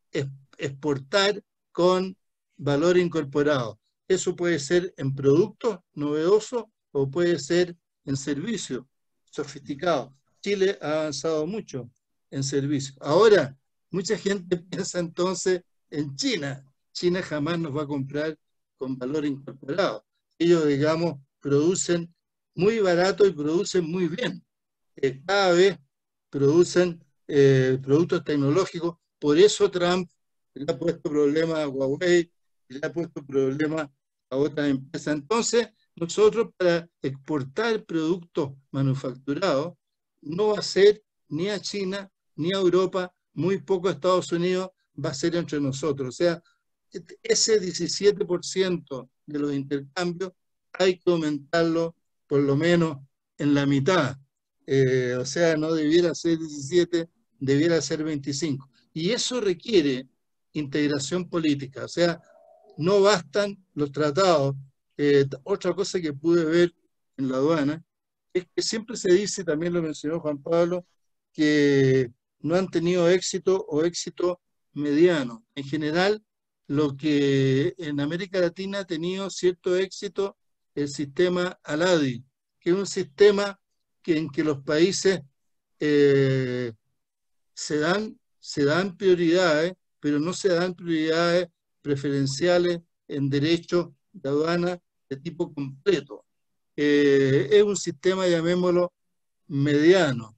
exportar con valor incorporado. Eso puede ser en productos novedosos o puede ser en servicios sofisticados. Chile ha avanzado mucho en servicios. Ahora, mucha gente piensa entonces en China. China jamás nos va a comprar con valor incorporado. Ellos, digamos, producen muy barato y producen muy bien. Cada vez producen productos tecnológicos. Por eso Trump le ha puesto problemas a Huawei, le ha puesto problemas a otras empresas. Entonces, nosotros para exportar productos manufacturados no va a ser ni a China, ni a Europa, muy poco a Estados Unidos, va a ser entre nosotros. O sea, ese 17% de los intercambios hay que aumentarlo por lo menos en la mitad. O sea, no debiera ser 17, debiera ser 25. Y eso requiere integración política. O sea, no bastan los tratados. Otra cosa que pude ver en la aduana es que siempre se dice, también lo mencionó Juan Pablo, que no han tenido éxito o éxito mediano. En general, lo que en América Latina ha tenido cierto éxito el sistema ALADI, que es un sistema en que los países se dan prioridades, pero no se dan prioridades preferenciales en derechos de aduana de tipo completo. Es un sistema, llamémoslo, mediano,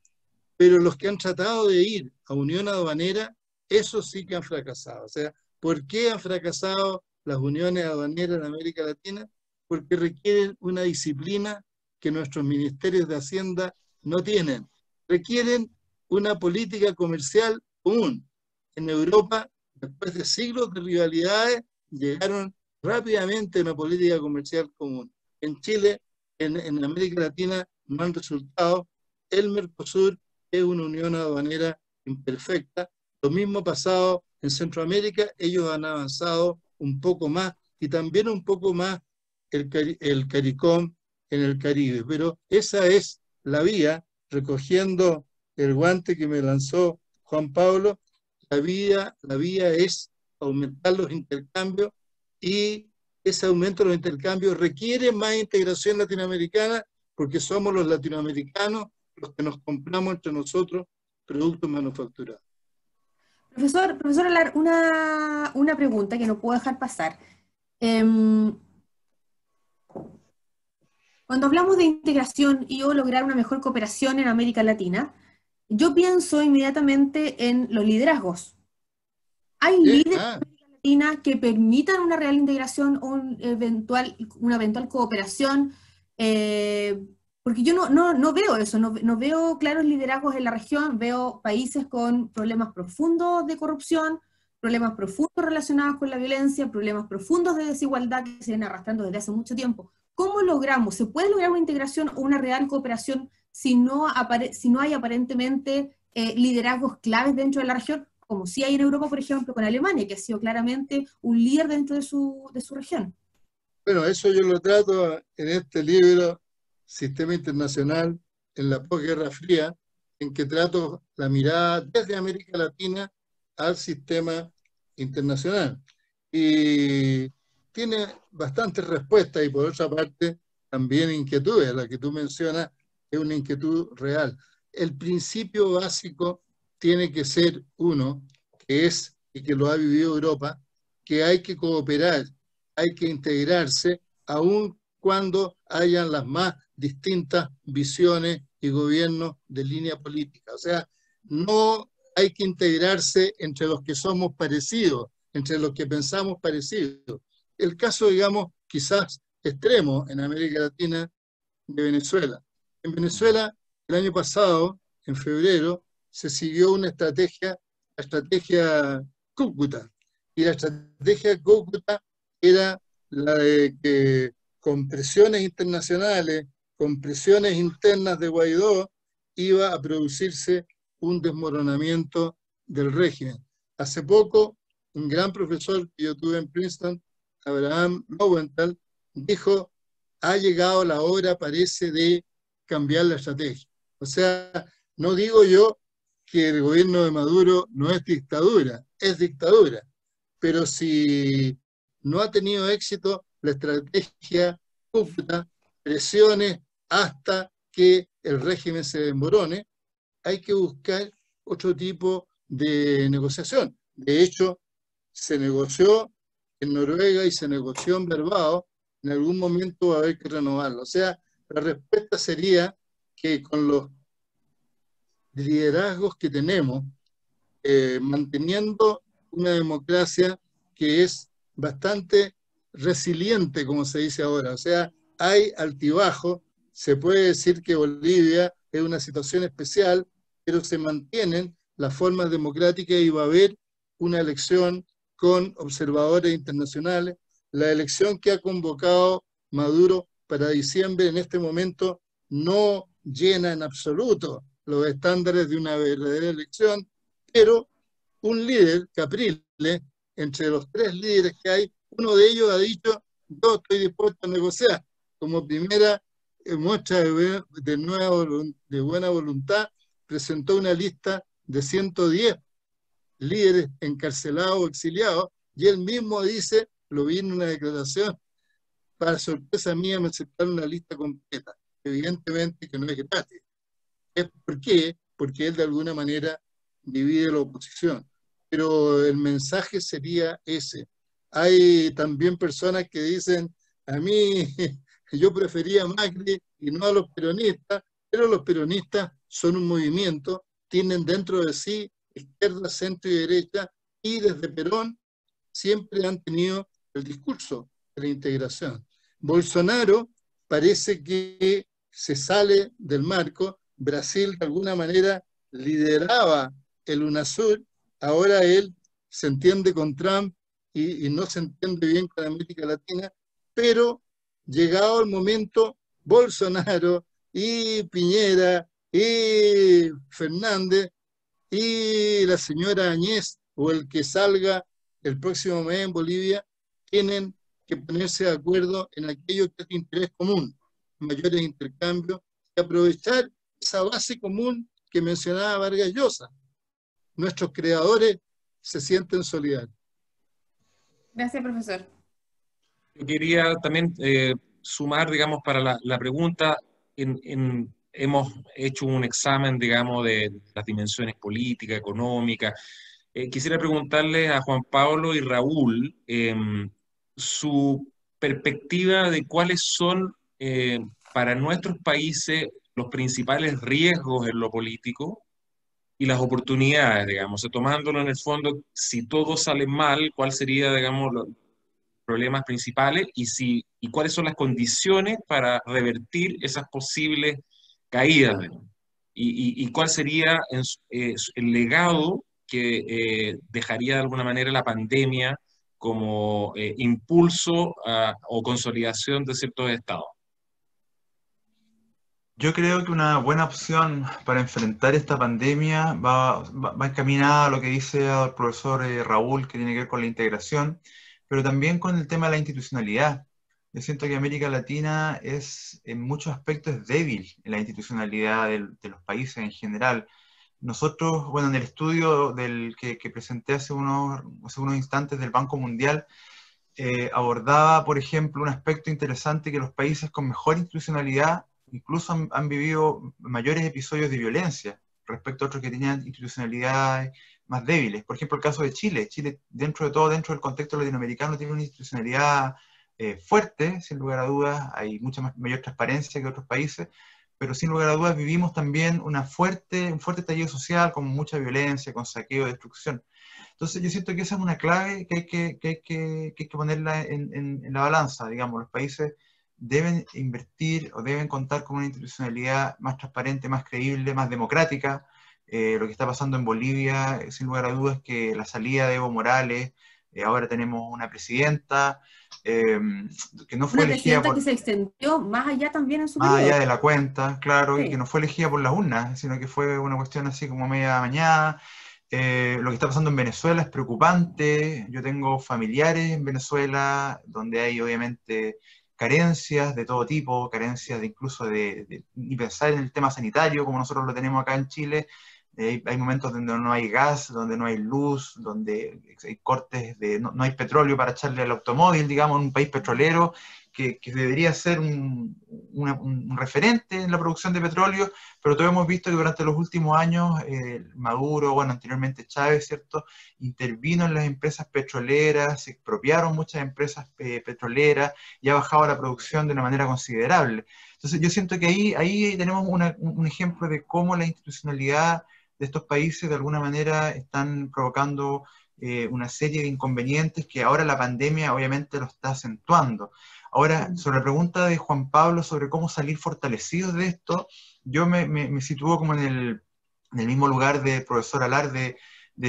pero los que han tratado de ir a unión aduanera, esos sí que han fracasado. O sea, ¿por qué han fracasado las uniones aduaneras en América Latina? Porque requieren una disciplina que nuestros ministerios de Hacienda no tienen. Requieren una política comercial común. En Europa, después de siglos de rivalidades, llegaron rápidamente a una política comercial común. En Chile, en América Latina, no han resultado. El Mercosur es una unión aduanera imperfecta. Lo mismo ha pasado en Centroamérica, ellos han avanzado un poco más y también un poco más el CARICOM en el Caribe. Pero esa es la vía, recogiendo el guante que me lanzó Juan Pablo, la vía es aumentar los intercambios y ese aumento de los intercambios requiere más integración latinoamericana porque somos los latinoamericanos los que nos compramos entre nosotros productos manufacturados. Profesor Alar, una pregunta que no puedo dejar pasar. Cuando hablamos de integración y o lograr una mejor cooperación en América Latina, yo pienso inmediatamente en los liderazgos. ¿Hay líderes en América Latina que permitan una real integración o una eventual cooperación? Porque yo no veo eso, no veo claros liderazgos en la región, veo países con problemas profundos de corrupción, problemas profundos relacionados con la violencia, problemas profundos de desigualdad que se vienen arrastrando desde hace mucho tiempo. ¿Cómo logramos? ¿Se puede lograr una integración o una real cooperación si no hay aparentemente liderazgos claves dentro de la región, como sí hay en Europa, por ejemplo, con Alemania, que ha sido claramente un líder dentro de su región? Bueno, eso yo lo trato en este libro, Sistema Internacional en la Posguerra Fría, en que trato la mirada desde América Latina al sistema internacional. Y tiene bastantes respuestas y por otra parte también inquietudes. La que tú mencionas es una inquietud real. El principio básico tiene que ser uno, que es, y que lo ha vivido Europa, que hay que cooperar, hay que integrarse, aun cuando hayan las más distintas visiones y gobiernos de línea política. O sea, no hay que integrarse entre los que somos parecidos, entre los que pensamos parecidos. El caso, digamos, quizás extremo en América Latina de Venezuela. En Venezuela, el año pasado, en febrero, se siguió una estrategia, la estrategia Cúcuta. Y la estrategia Cúcuta era la de que con presiones internacionales, con presiones internas de Guaidó, iba a producirse un desmoronamiento del régimen. Hace poco un gran profesor que yo tuve en Princeton, Abraham Lowenthal, dijo, ha llegado la hora, parece, de cambiar la estrategia. O sea, no digo yo que el gobierno de Maduro no es dictadura, es dictadura, pero si no ha tenido éxito la estrategia cúpula, presiones hasta que el régimen se desmorone, hay que buscar otro tipo de negociación. De hecho, se negoció en Noruega y se negoció en Barbados, en algún momento va a haber que renovarlo. O sea, la respuesta sería que con los liderazgos que tenemos, manteniendo una democracia que es bastante resiliente, como se dice ahora. O sea, hay altibajos, se puede decir que Bolivia es una situación especial, pero se mantienen las formas democráticas y va a haber una elección con observadores internacionales. La elección que ha convocado Maduro para diciembre en este momento no llena en absoluto los estándares de una verdadera elección, pero un líder, Capriles, entre los 3 líderes que hay, uno de ellos ha dicho, yo estoy dispuesto a negociar, como primera muestra de buena voluntad, presentó una lista de 110 líderes encarcelados o exiliados, y él mismo dice, lo vi en una declaración, para sorpresa mía me aceptaron una lista completa, evidentemente que no es gratis. ¿Por qué? Porque él de alguna manera divide la oposición. Pero el mensaje sería ese. Hay también personas que dicen, a mí yo prefería a Macri y no a los peronistas, pero los peronistas son un movimiento, tienen dentro de sí izquierda, centro y derecha, y desde Perón siempre han tenido el discurso de la integración. Bolsonaro parece que se sale del marco. Brasil de alguna manera lideraba el UNASUR, ahora él se entiende con Trump y no se entiende bien con América Latina, pero llegado el momento, Bolsonaro y Piñera y Fernández y la señora Añez o el que salga el próximo mes en Bolivia tienen que ponerse de acuerdo en aquello que es de interés común, mayores intercambios, y aprovechar esa base común que mencionaba Vargas Llosa. Nuestros creadores se sienten solidarios. Gracias, profesor. Yo quería también sumar, digamos, para la pregunta, hemos hecho un examen, digamos, de las dimensiones políticas, económicas. Quisiera preguntarle a Juan Pablo y Raúl su perspectiva de cuáles son para nuestros países los principales riesgos en lo político y las oportunidades, digamos, tomándolo en el fondo, si todo sale mal, ¿cuál sería, digamos, los problemas principales y cuáles son las condiciones para revertir esas posibles caídas, digamos? Y cuál sería el legado que dejaría de alguna manera la pandemia como impulso o consolidación de ciertos estados? Yo creo que una buena opción para enfrentar esta pandemia va encaminada a lo que dice el profesor Raúl, que tiene que ver con la integración, pero también con el tema de la institucionalidad. Yo siento que América Latina es, en muchos aspectos, es débil en la institucionalidad de los países en general. Nosotros, bueno, en el estudio que presenté hace unos instantes del Banco Mundial, abordaba, por ejemplo, un aspecto interesante, que los países con mejor institucionalidad incluso han vivido mayores episodios de violencia respecto a otros que tenían institucionalidades más débiles. Por ejemplo, el caso de Chile. Chile, dentro de todo, dentro del contexto latinoamericano, tiene una institucionalidad fuerte, sin lugar a dudas. Hay mucha mayor transparencia que otros países, pero sin lugar a dudas vivimos también un fuerte estallido social, con mucha violencia, con saqueo, destrucción. Entonces yo siento que esa es una clave que hay que ponerla en la balanza. Digamos, los países deben invertir o deben contar con una institucionalidad más transparente, más creíble, más democrática. Lo que está pasando en Bolivia, sin lugar a dudas, que la salida de Evo Morales, ahora tenemos una presidenta que no fue elegida por... que se extendió más allá también en su más periodo. allá de la cuenta, claro, Sí. y que no fue elegida por las urnas, sino que fue una cuestión así como media amañada. Lo que está pasando en Venezuela es preocupante. Yo tengo familiares en Venezuela donde hay obviamente carencias de todo tipo, carencias de incluso ni pensar en el tema sanitario como nosotros lo tenemos acá en Chile. Hay momentos donde no hay gas, donde no hay luz, donde hay cortes, no hay petróleo para echarle al automóvil, digamos, en un país petrolero que debería ser un referente en la producción de petróleo, pero todos hemos visto que durante los últimos años Maduro, bueno, anteriormente Chávez, ¿cierto?, intervino en las empresas petroleras, se expropiaron muchas empresas petroleras y ha bajado la producción de una manera considerable. Entonces yo siento que ahí tenemos un ejemplo de cómo la institucionalidad de estos países de alguna manera están provocando una serie de inconvenientes que ahora la pandemia obviamente lo está acentuando. Ahora, sobre la pregunta de Juan Pablo sobre cómo salir fortalecidos de esto, yo me sitúo como en el mismo lugar de profesor Alar, de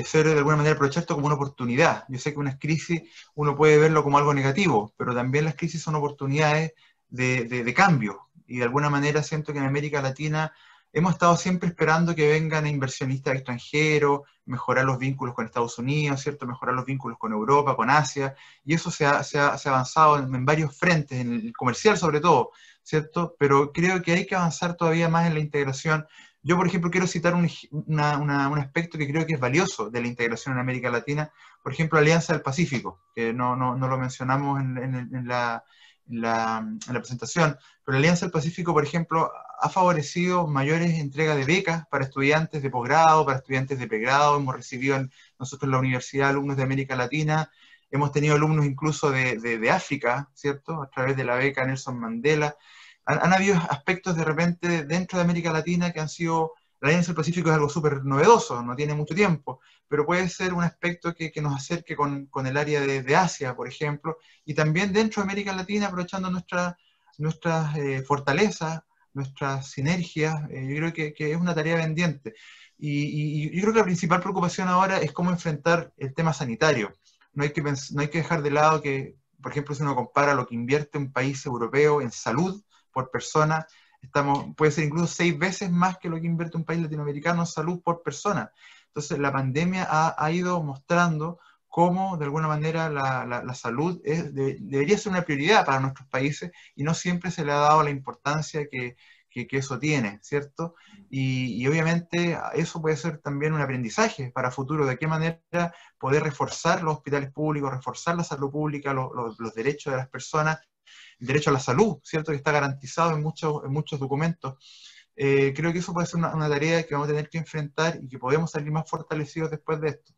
ser de alguna manera aprovechar esto como una oportunidad. Yo sé que una crisis uno puede verlo como algo negativo, pero también las crisis son oportunidades de cambio. Y de alguna manera siento que en América Latina hemos estado siempre esperando que vengan inversionistas extranjeros, mejorar los vínculos con Estados Unidos, ¿cierto? Mejorar los vínculos con Europa, con Asia, y eso se ha avanzado en varios frentes, en el comercial sobre todo, ¿cierto? Pero creo que hay que avanzar todavía más en la integración. Yo, por ejemplo, quiero citar un aspecto que creo que es valioso de la integración en América Latina, por ejemplo, Alianza del Pacífico, que no lo mencionamos en la presentación, pero la Alianza del Pacífico, por ejemplo, ha favorecido mayores entregas de becas para estudiantes de posgrado, para estudiantes de pregrado. Hemos recibido nosotros en la universidad alumnos de América Latina, hemos tenido alumnos incluso de África, ¿cierto?, a través de la beca Nelson Mandela. Han habido aspectos de repente dentro de América Latina que han sido, la Alianza del Pacífico es algo súper novedoso, no tiene mucho tiempo, pero puede ser un aspecto que nos acerque con el área de Asia, por ejemplo, y también dentro de América Latina, aprovechando nuestras fortalezas, nuestras sinergias. Yo creo que es una tarea pendiente. Y yo creo que la principal preocupación ahora es cómo enfrentar el tema sanitario. No hay que dejar de lado que, por ejemplo, si uno compara lo que invierte un país europeo en salud por persona, puede ser incluso 6 veces más que lo que invierte un país latinoamericano en salud por persona. Entonces, la pandemia ha ido mostrando cómo, de alguna manera, la salud debería ser una prioridad para nuestros países y no siempre se le ha dado la importancia que eso tiene, ¿cierto? Y obviamente eso puede ser también un aprendizaje para futuro, de qué manera poder reforzar los hospitales públicos, reforzar la salud pública, los derechos de las personas, el derecho a la salud, ¿cierto?, que está garantizado en muchos documentos. Creo que eso puede ser una tarea que vamos a tener que enfrentar y que podemos salir más fortalecidos después de esto.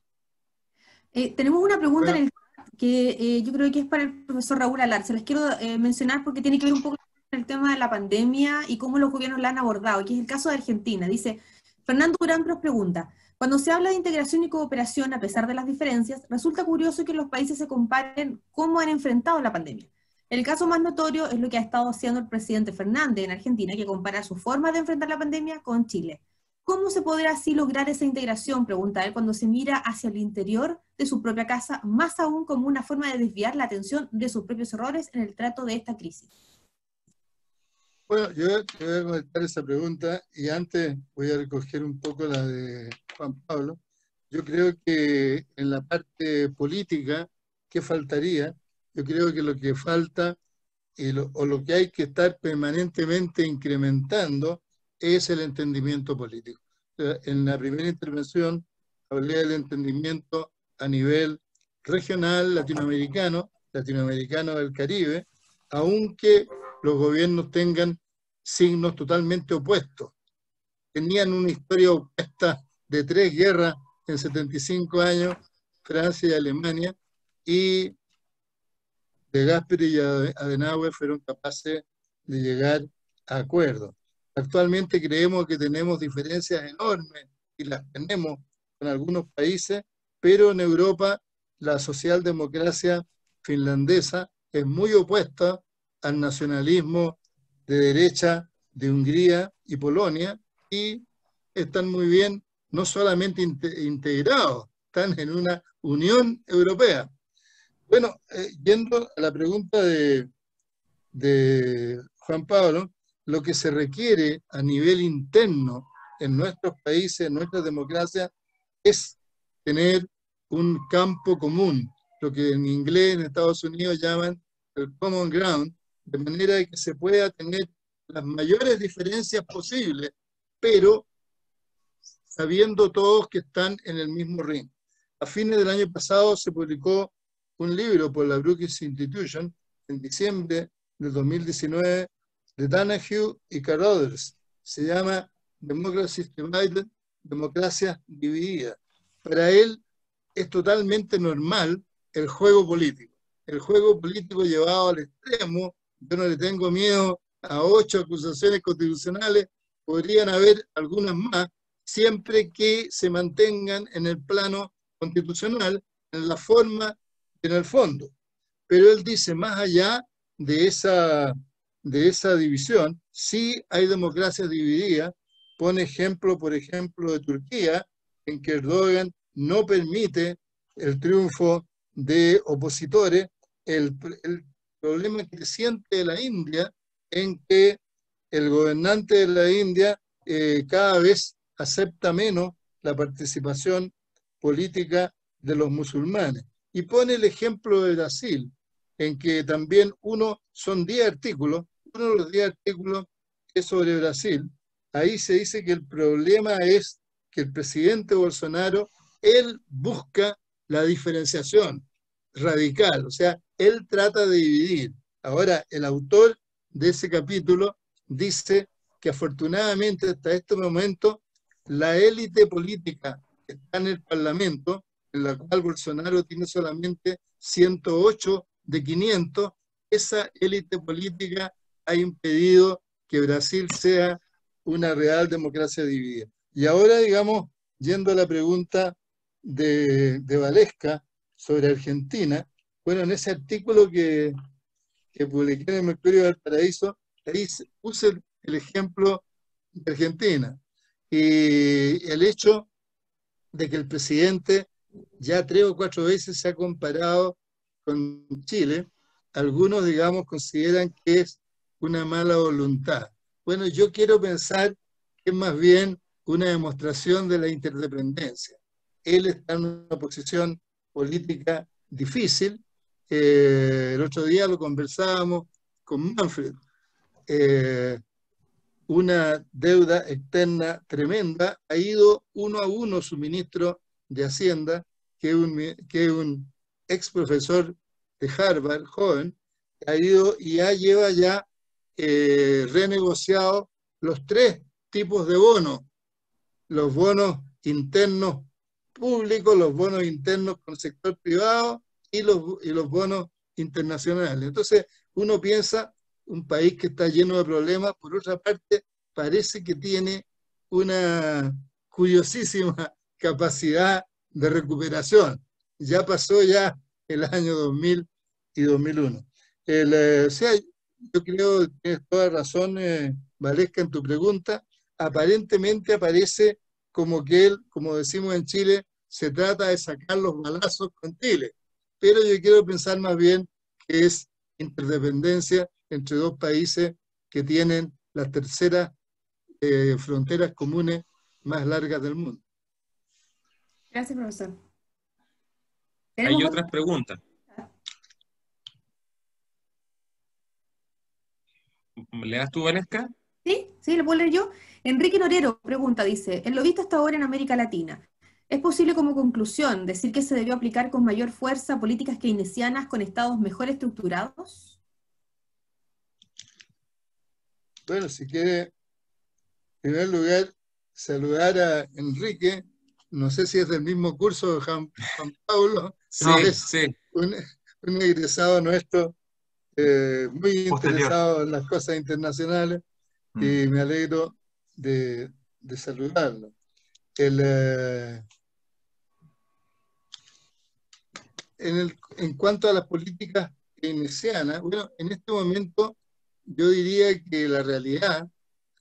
Tenemos una pregunta en Bueno, el chat que yo creo que es para el profesor Raúl Alar. Se las quiero mencionar porque tiene que ver un poco con el tema de la pandemia y cómo los gobiernos la han abordado, que es el caso de Argentina. Dice, Fernando Durán nos pregunta, cuando se habla de integración y cooperación a pesar de las diferencias, resulta curioso que los países se comparen cómo han enfrentado la pandemia. El caso más notorio es lo que ha estado haciendo el presidente Fernández en Argentina, que compara su forma de enfrentar la pandemia con Chile. ¿Cómo se podrá así lograr esa integración? Pregunta él, cuando se mira hacia el interior de su propia casa, más aún como una forma de desviar la atención de sus propios errores en el trato de esta crisis. bueno, yo te voy a contestar esa pregunta y antes voy a recoger un poco la de Juan Pablo. Yo creo que en la parte política, ¿qué faltaría? Yo creo que lo que falta o lo que hay que estar permanentemente incrementando es el entendimiento político. O sea, en la primera intervención hablé del entendimiento a nivel regional, latinoamericano del Caribe, aunque los gobiernos tengan signos totalmente opuestos. Tenían una historia opuesta de 3 guerras en 75 años, Francia y Alemania, y de Gasperi y Adenauer fueron capaces de llegar a acuerdos. Actualmente creemos que tenemos diferencias enormes, y las tenemos con algunos países, pero en Europa la socialdemocracia finlandesa es muy opuesta al nacionalismo de derecha de Hungría y Polonia, y están muy bien, no solamente integrados, están en una Unión Europea. Bueno, yendo a la pregunta de Juan Pablo, lo que se requiere a nivel interno en nuestros países, en nuestras democracias, es tener un campo común, lo que en inglés en Estados Unidos llaman el common ground, de manera que se pueda tener las mayores diferencias posibles, pero sabiendo todos que están en el mismo ring. A fines del año pasado se publicó un libro por la Brookings Institution, en diciembre del 2019, de Donahue y Carothers. Se llama Democracy Divided, Democracia Dividida. Para él es totalmente normal el juego político. El juego político llevado al extremo. Yo no le tengo miedo a 8 acusaciones constitucionales, podrían haber algunas más, siempre que se mantengan en el plano constitucional, en la forma y en el fondo. Pero él dice, más allá de esa división, sí hay democracias divididas. Pone ejemplo, por ejemplo, de Turquía, en que Erdogan no permite el triunfo de opositores. El problema creciente de la India, en que el gobernante de la India cada vez acepta menos la participación política de los musulmanes. Y pone el ejemplo de Brasil, en que también son 10 artículos, uno de los 10 artículos es sobre Brasil. Ahí se dice que el problema es que el presidente Bolsonaro, él busca la diferenciación radical, o sea, él trata de dividir. Ahora, el autor de ese capítulo dice que afortunadamente hasta este momento la élite política que está en el Parlamento, en la cual Bolsonaro tiene solamente 108 de 500, esa élite política ha impedido que Brasil sea una real democracia dividida. Y ahora, digamos, yendo a la pregunta de Valesca sobre Argentina, bueno, en ese artículo que publiqué en el Mercurio del Paraíso, ahí puse el ejemplo de Argentina. Y el hecho de que el presidente ya 3 o 4 veces se ha comparado con Chile, algunos, digamos, consideran que es una mala voluntad. Bueno, yo quiero pensar que es más bien una demostración de la interdependencia. Él está en una posición política difícil. El otro día lo conversábamos con Manfred. Una deuda externa tremenda. Ha ido uno a uno su ministro de Hacienda, que es un ex profesor de Harvard, joven, ha ido y lleva ya renegociado los 3 tipos de bonos: los bonos internos públicos, los bonos internos con el sector privado y los bonos internacionales. Entonces, uno piensa, un país que está lleno de problemas, por otra parte, parece que tiene una curiosísima capacidad de recuperación. Ya pasó ya el año 2000 y 2001. O sea, yo creo que tienes toda razón, Valesca, en tu pregunta. Aparentemente aparece como que él, como decimos en Chile, se trata de sacar los balazos con Chile. Pero yo quiero pensar más bien que es interdependencia entre 2 países que tienen las terceras fronteras comunes más largas del mundo. Gracias, profesor. Hay otras preguntas. ¿Le das tú, Valesca? Sí, lo puedo leer yo. Enrique Norero pregunta, dice, en lo visto hasta ahora en América Latina, ¿es posible como conclusión decir que se debió aplicar con mayor fuerza políticas keynesianas con estados mejor estructurados? Bueno, si quiere, en primer lugar, saludar a Enrique. No sé si es del mismo curso de Juan Pablo. Sí, es sí. Un egresado nuestro, muy interesado en las cosas internacionales, y me alegro de saludarlo. En cuanto a las políticas keynesianas, bueno, en este momento yo diría que la realidad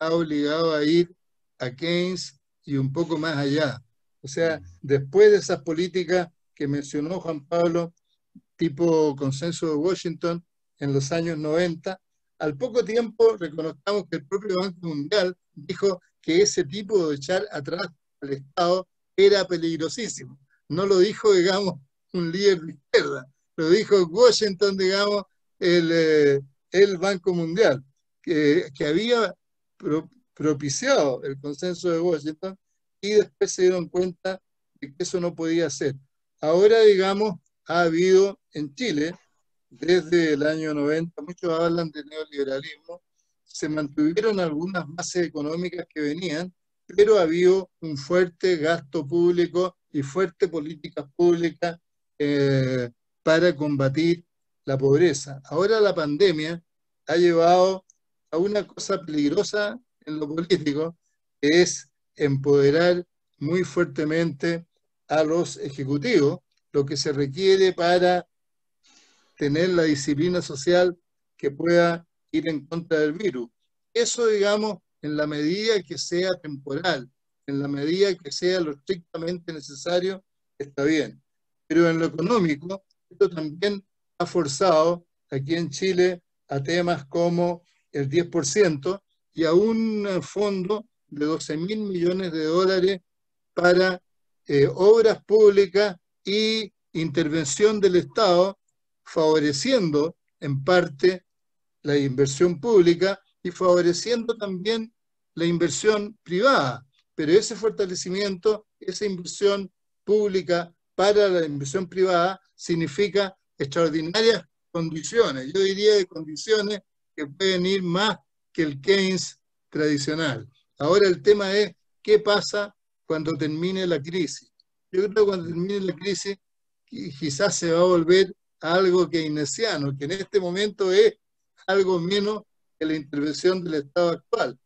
ha obligado a ir a Keynes y un poco más allá. O sea, después de esas políticas que mencionó Juan Pablo, tipo consenso de Washington en los años 90, al poco tiempo reconozcamos que el propio Banco Mundial dijo que ese tipo de echar atrás al Estado era peligrosísimo. no lo dijo, digamos, un líder de izquierda, lo dijo Washington, digamos, el Banco Mundial, que había propiciado el consenso de Washington y después se dieron cuenta de que eso no podía ser. Ahora, digamos, ha habido en Chile, desde el año 90, muchos hablan de neoliberalismo, se mantuvieron algunas bases económicas que venían, pero ha habido un fuerte gasto público y fuertes políticas públicas para combatir la pobreza. Ahora la pandemia ha llevado a una cosa peligrosa en lo político, que es empoderar muy fuertemente a los ejecutivos, lo que se requiere para tener la disciplina social que pueda ir en contra del virus. Eso, digamos, en la medida que sea temporal, en la medida que sea lo estrictamente necesario, está bien. Pero en lo económico, esto también ha forzado aquí en Chile a temas como el 10% y a un fondo de 12.000 millones de dólares para obras públicas y intervención del Estado, favoreciendo en parte la inversión pública y favoreciendo también la inversión privada. Pero ese fortalecimiento, esa inversión pública para la inversión privada significa extraordinarias condiciones. Yo diría de condiciones que pueden ir más que el Keynes tradicional. Ahora el tema es qué pasa cuando termine la crisis. Yo creo que cuando termine la crisis quizás se va a volver a algo keynesiano, que en este momento es algo menos que la intervención del Estado actual.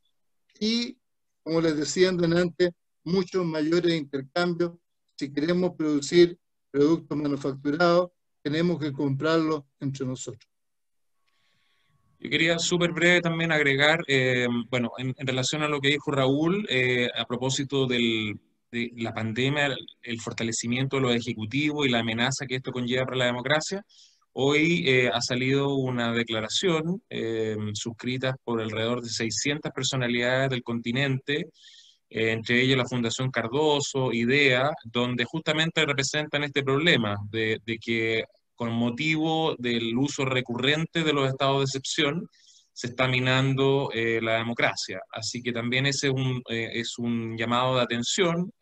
Y, como les decía antes, muchos mayores intercambios. Si queremos producir productos manufacturados, tenemos que comprarlos entre nosotros. Yo quería súper breve también agregar, bueno, en relación a lo que dijo Raúl, a propósito de la pandemia, el fortalecimiento de los ejecutivos y la amenaza que esto conlleva para la democracia. Hoy ha salido una declaración suscrita por alrededor de 600 personalidades del continente, entre ellas la Fundación Cardoso, IDEA, donde justamente representan este problema de que con motivo del uso recurrente de los estados de excepción se está minando la democracia. Así que también ese es un llamado de atención,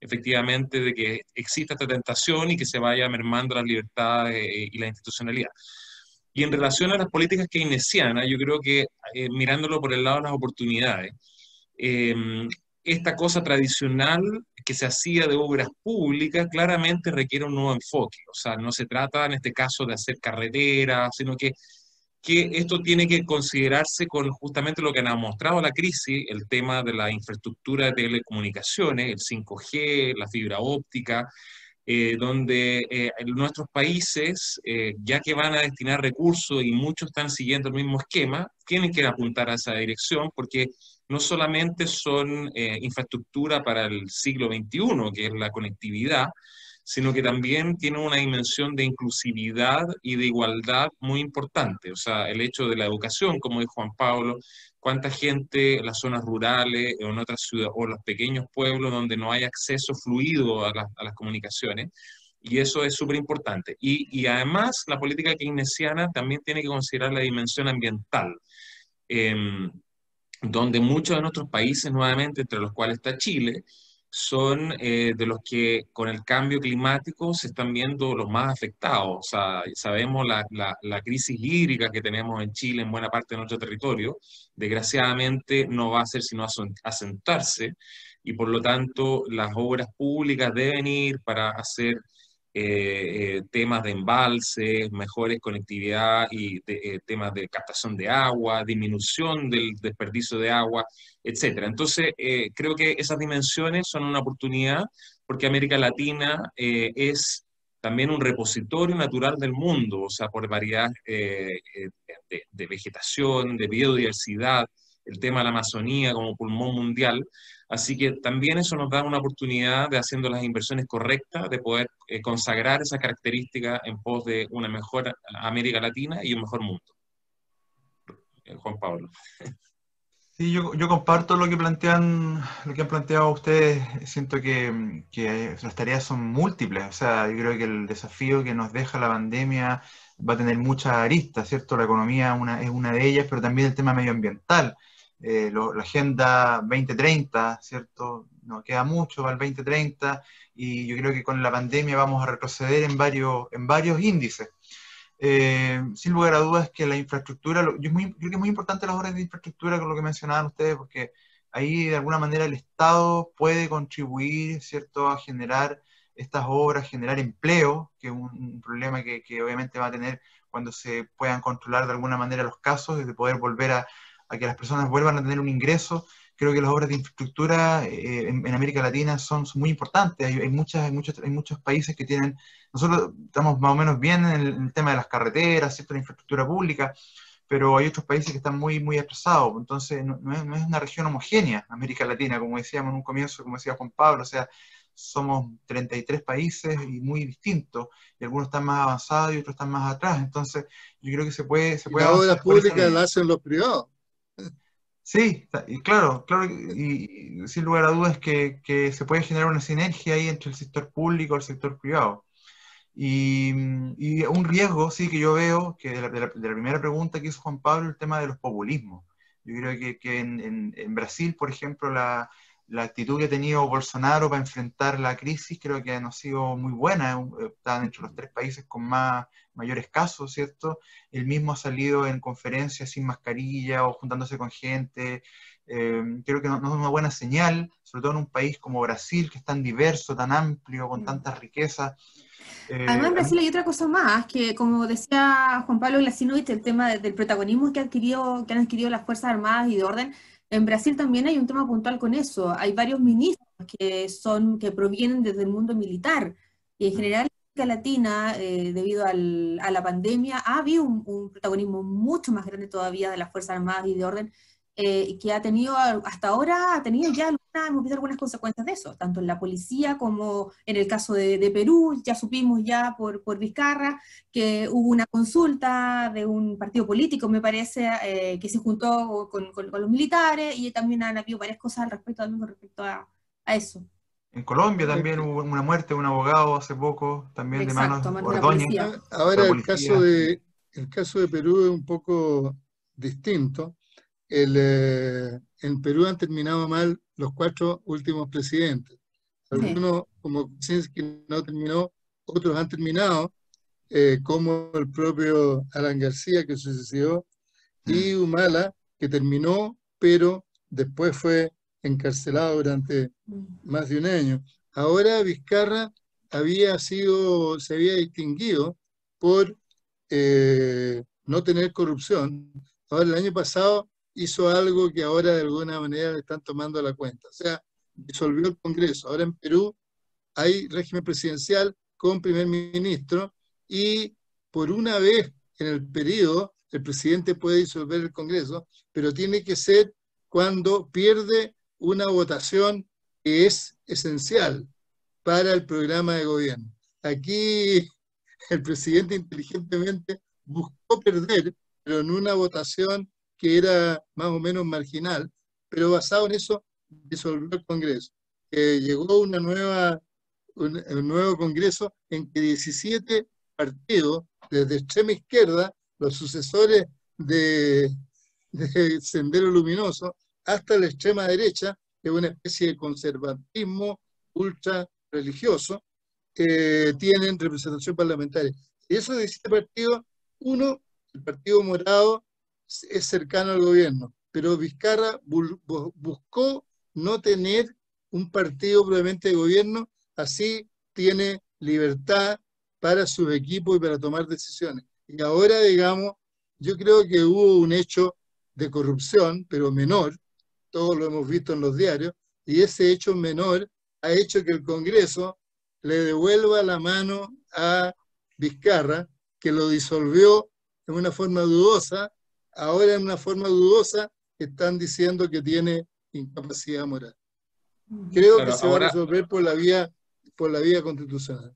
efectivamente, de que exista esta tentación y que se vaya mermando las libertades y la institucionalidad. Y en relación a las políticas keynesianas, yo creo que mirándolo por el lado de las oportunidades, eh, esta cosa tradicional que se hacía de obras públicas claramente requiere un nuevo enfoque. O sea, no se trata en este caso de hacer carreteras, sino que esto tiene que considerarse con justamente lo que nos ha mostrado la crisis, el tema de la infraestructura de telecomunicaciones, el 5G, la fibra óptica, donde nuestros países, ya que van a destinar recursos y muchos están siguiendo el mismo esquema, tienen que apuntar a esa dirección porque no solamente son infraestructura para el siglo XXI, que es la conectividad, sino que también tiene una dimensión de inclusividad y de igualdad muy importante. O sea, el hecho de la educación, como dijo Juan Pablo, cuánta gente en las zonas rurales o en otras ciudades o en los pequeños pueblos donde no hay acceso fluido a las comunicaciones, y eso es súper importante. Y además, la política keynesiana también tiene que considerar la dimensión ambiental. Donde muchos de nuestros países, nuevamente, entre los cuales está Chile, son de los que con el cambio climático se están viendo los más afectados. O sea, sabemos la crisis hídrica que tenemos en Chile, en buena parte de nuestro territorio, desgraciadamente no va a ser sino asentarse, y por lo tanto las obras públicas deben ir para hacer temas de embalse, mejores conectividad y temas de captación de agua, disminución del desperdicio de agua, etcétera. Entonces, creo que esas dimensiones son una oportunidad porque América Latina es también un repositorio natural del mundo, o sea, por variedad de vegetación, de biodiversidad, el tema de la Amazonía como pulmón mundial. Así que también eso nos da una oportunidad de, haciendo las inversiones correctas, de poder consagrar esa característica en pos de una mejor América Latina y un mejor mundo. Juan Pablo. Sí, yo comparto lo que lo que han planteado ustedes. Siento que las tareas son múltiples. O sea, yo creo que el desafío que nos deja la pandemia va a tener muchas aristas, ¿cierto? La economía es una de ellas, pero también el tema medioambiental. La Agenda 2030, ¿cierto? Nos queda mucho para el 2030 y yo creo que con la pandemia vamos a retroceder en varios índices. Sin lugar a dudas que la infraestructura, creo que es muy importante las obras de infraestructura con lo que mencionaban ustedes, porque ahí de alguna manera el Estado puede contribuir, ¿cierto?, a generar estas obras, generar empleo, que es un problema que obviamente va a tener cuando se puedan controlar de alguna manera los casos, de poder volver a que las personas vuelvan a tener un ingreso. Creo que las obras de infraestructura en América Latina son muy importantes. Hay muchos países que tienen. Nosotros estamos más o menos bien en el tema de las carreteras, ¿cierto?, la infraestructura pública, pero hay otros países que están muy atrasados. Entonces, no es una región homogénea, América Latina, como decíamos en un comienzo, como decía Juan Pablo. O sea, somos 33 países y muy distintos, y algunos están más avanzados y otros están más atrás. Entonces, yo creo que se Y puede las obras avanzar por esa públicas línea. las hacen los privados. Sí, y claro, y sin lugar a dudas que se puede generar una sinergia ahí entre el sector público y el sector privado. Y, y un riesgo, sí, que yo veo, que de la primera pregunta que hizo Juan Pablo, el tema de los populismos. Yo creo que en Brasil, por ejemplo, la actitud que ha tenido Bolsonaro para enfrentar la crisis creo que no ha sido muy buena. Están entre los tres países con mayores casos, ¿cierto? Él mismo ha salido en conferencias sin mascarilla o juntándose con gente. Creo que no es una buena señal, sobre todo en un país como Brasil, que es tan diverso, tan amplio, con tantas riquezas. Además, en A mí, Brasil hay otra cosa más, que como decía Juan Pablo Glasinovich, el tema del protagonismo que han adquirido las Fuerzas Armadas y de orden, en Brasil también hay un tema puntual con eso. Hay varios ministros que provienen desde el mundo militar, y en general en América Latina, debido a la pandemia, ha habido un protagonismo mucho más grande todavía de las Fuerzas Armadas y de orden, y que ha tenido, hasta ahora, ha tenido ya hemos visto algunas consecuencias de eso, tanto en la policía como en el caso de Perú. Ya supimos ya por Vizcarra que hubo una consulta de un partido político, me parece, que se juntó con los militares, y también han habido varias cosas al respecto, también con respecto a eso. en Colombia Bueno, también hubo una muerte de un abogado hace poco, también de Exacto, manos más de una Ordóñez, policía. de ahora la policía. el caso de Perú es un poco distinto. En Perú han terminado mal los 4 últimos presidentes. Sí. Algunos, como Kuczynski, no terminó, otros han terminado, como el propio Alan García, que se suicidó, Mm. y Humala, que terminó, pero después fue encarcelado durante más de un año. Ahora Vizcarra se había distinguido por no tener corrupción. Ahora el año pasado hizo algo que ahora de alguna manera le están tomando la cuenta. O sea, disolvió el Congreso. Ahora en Perú hay régimen presidencial con primer ministro, y por una vez en el periodo el presidente puede disolver el Congreso, pero tiene que ser cuando pierde una votación que es esencial para el programa de gobierno. Aquí el presidente inteligentemente buscó perder, pero en una votación que era más o menos marginal, pero basado en eso disolvió el Congreso. Llegó un nuevo Congreso en que 17 partidos, desde extrema izquierda, los sucesores de, de Sendero Luminoso, hasta la extrema derecha, que es una especie de conservatismo ultra religioso, tienen representación parlamentaria. Y esos 17 partidos, el Partido Morado, es cercano al gobierno, pero Vizcarra buscó no tener un partido probablemente de gobierno, así tiene libertad para sus equipos y para tomar decisiones. Y ahora, digamos, yo creo que hubo un hecho de corrupción, pero menor, todos lo hemos visto en los diarios, y ese hecho menor ha hecho que el Congreso le devuelva la mano a Vizcarra, que lo disolvió en una forma dudosa. Ahora en una forma dudosa están diciendo que tiene incapacidad moral. Creo que Claro, se va a ahora, resolver por la vía constitucional.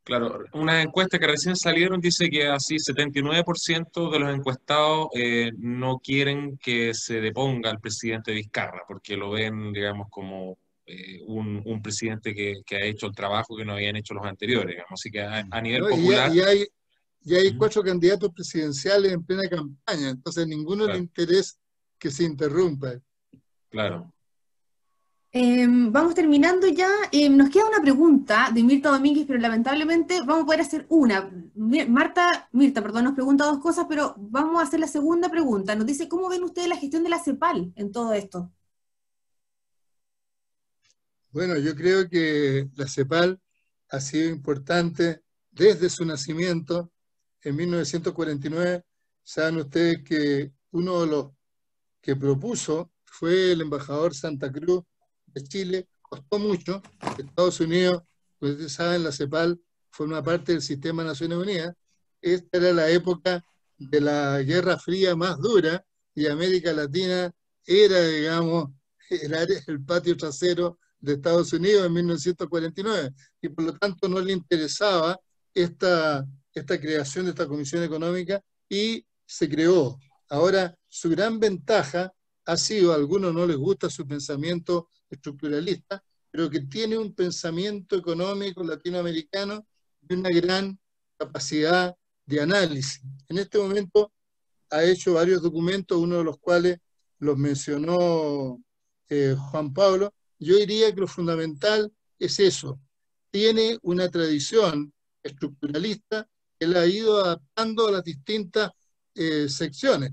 Claro, una encuesta que recién salieron dice que así 79% de los encuestados no quieren que se deponga al presidente Vizcarra, porque lo ven, digamos, como un presidente que ha hecho el trabajo que no habían hecho los anteriores, digamos. Así que a nivel ¿No? popular... Y hay Ujú. 4 candidatos presidenciales en plena campaña, entonces ninguno le Claro, interesa que se interrumpa. claro. Vamos terminando ya. Nos queda una pregunta de Mirta Domínguez, pero lamentablemente vamos a poder hacer una. Mirta, perdón, nos pregunta dos cosas, pero vamos a hacer la segunda pregunta. Nos dice, ¿cómo ven ustedes la gestión de la CEPAL en todo esto? Bueno, yo creo que la CEPAL ha sido importante desde su nacimiento en 1949. Saben ustedes que uno de los que propuso fue el embajador Santa Cruz de Chile. Costó mucho. Estados Unidos, pues ustedes saben, la CEPAL forma parte del sistema de Naciones Unidas. Esta era la época de la Guerra Fría más dura y América Latina era, digamos, el patio trasero de Estados Unidos en 1949 y por lo tanto no le interesaba esta creación de esta Comisión Económica y se creó. Ahora, su gran ventaja ha sido, a algunos no les gusta su pensamiento estructuralista, pero que tiene un pensamiento económico latinoamericano de una gran capacidad de análisis. En este momento ha hecho varios documentos, uno de los cuales los mencionó Juan Pablo. Yo diría que lo fundamental es eso. Tiene una tradición estructuralista que la ha ido adaptando a las distintas secciones.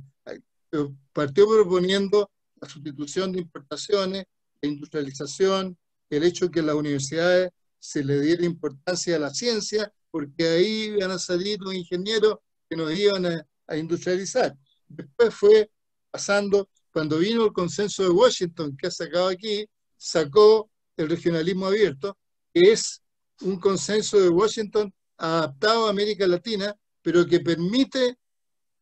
Partió proponiendo la sustitución de importaciones, la industrialización, el hecho de que a las universidades se le diera importancia a la ciencia, porque ahí iban a salir los ingenieros que nos iban a industrializar. Después fue pasando, cuando vino el consenso de Washington, que ha sacado aquí, sacó el regionalismo abierto, que es un consenso de Washington adaptado a América Latina, pero que permite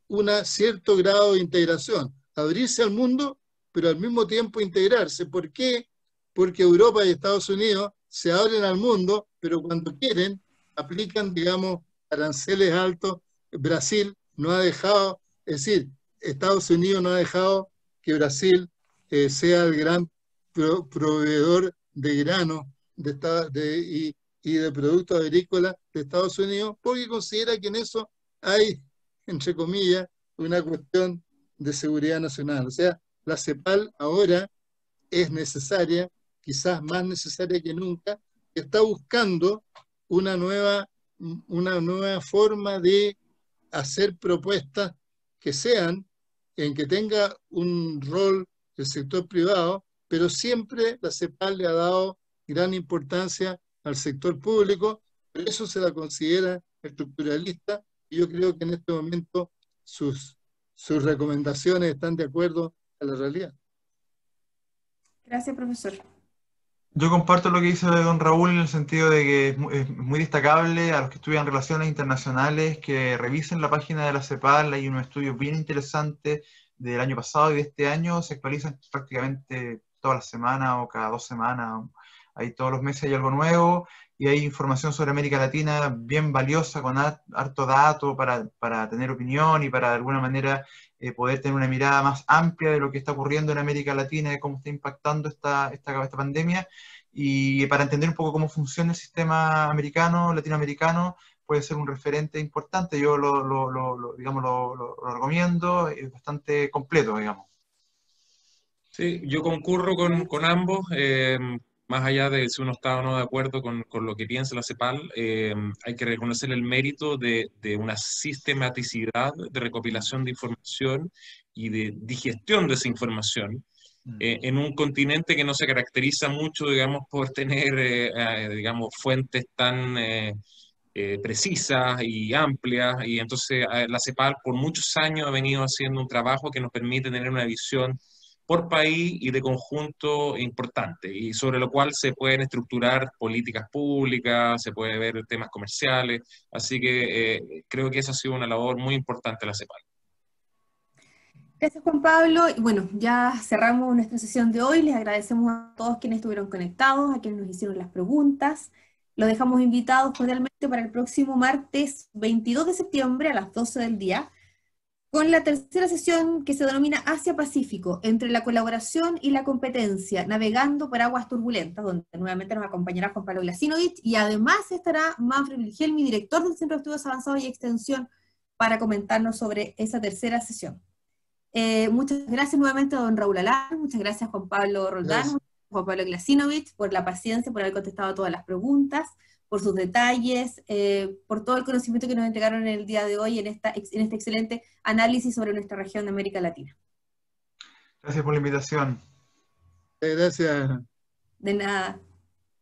un cierto grado de integración, abrirse al mundo, pero al mismo tiempo integrarse. ¿Por qué? Porque Europa y Estados Unidos se abren al mundo, pero cuando quieren aplican, digamos, aranceles altos. Brasil no ha dejado, es decir, Estados Unidos no ha dejado que Brasil sea el gran proveedor de grano y de productos agrícolas de Estados Unidos, porque considera que en eso hay, entre comillas, una cuestión de seguridad nacional. O sea, la CEPAL ahora es necesaria, quizás más necesaria que nunca, está buscando una nueva, una nueva forma de hacer propuestas que sean, en que tenga un rol el sector privado, pero siempre la CEPAL le ha dado gran importancia al sector público, pero eso se la considera estructuralista y yo creo que en este momento sus recomendaciones están de acuerdo a la realidad. Gracias, profesor. Yo comparto lo que dice don Raúl en el sentido de que es muy destacable a los que estudian relaciones internacionales que revisen la página de la CEPAL. Hay un estudio bien interesante del año pasado y de este año, se actualizan prácticamente todas las semanas o cada 2 semanas. Ahí todos los meses hay algo nuevo y hay información sobre América Latina bien valiosa, con harto dato para tener opinión y para de alguna manera poder tener una mirada más amplia de lo que está ocurriendo en América Latina, de cómo está impactando esta pandemia, y para entender un poco cómo funciona el sistema americano, latinoamericano, puede ser un referente importante. Yo digamos, lo recomiendo, es bastante completo, digamos. Sí, yo concurro con ambos. Más allá de si uno está o no de acuerdo con lo que piensa la CEPAL, hay que reconocer el mérito de una sistematicidad de recopilación de información y de digestión de esa información en un continente que no se caracteriza mucho, digamos, por tener, digamos, fuentes tan precisas y amplias. Y entonces la CEPAL por muchos años ha venido haciendo un trabajo que nos permite tener una visión por país y de conjunto importante, y sobre lo cual se pueden estructurar políticas públicas, se puede ver temas comerciales, así que creo que esa ha sido una labor muy importante de la CEPAL. Gracias, Juan Pablo. Y bueno, ya cerramos nuestra sesión de hoy. Les agradecemos a todos quienes estuvieron conectados, a quienes nos hicieron las preguntas. Los dejamos invitados cordialmente para el próximo martes 22 de septiembre a las 12 del día, con la tercera sesión que se denomina Asia-Pacífico, entre la colaboración y la competencia, navegando por aguas turbulentas, donde nuevamente nos acompañará Juan Pablo Glasinovich, y además estará Manfred Wilhelmi, director del Centro de Estudios Avanzados y Extensión, para comentarnos sobre esa tercera sesión. Muchas gracias nuevamente a don Raúl Alán, muchas gracias Juan Pablo Roldán, Juan Pablo Glasinovich, por la paciencia, por haber contestado a todas las preguntas, por sus detalles, por todo el conocimiento que nos entregaron en el día de hoy en este excelente análisis sobre nuestra región de América Latina. Gracias por la invitación. Gracias. De nada.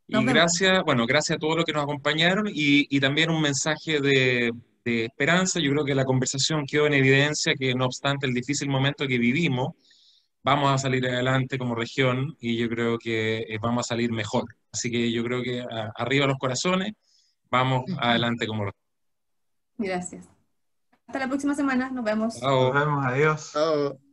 Y gracias, bueno, gracias a todos los que nos acompañaron y también un mensaje de esperanza. Yo creo que la conversación quedó en evidencia que no obstante el difícil momento que vivimos, vamos a salir adelante como región y yo creo que vamos a salir mejor. Así que yo creo que arriba los corazones, vamos adelante como región. Gracias. Hasta la próxima semana, nos vemos. Chao. Nos vemos, adiós. Chao.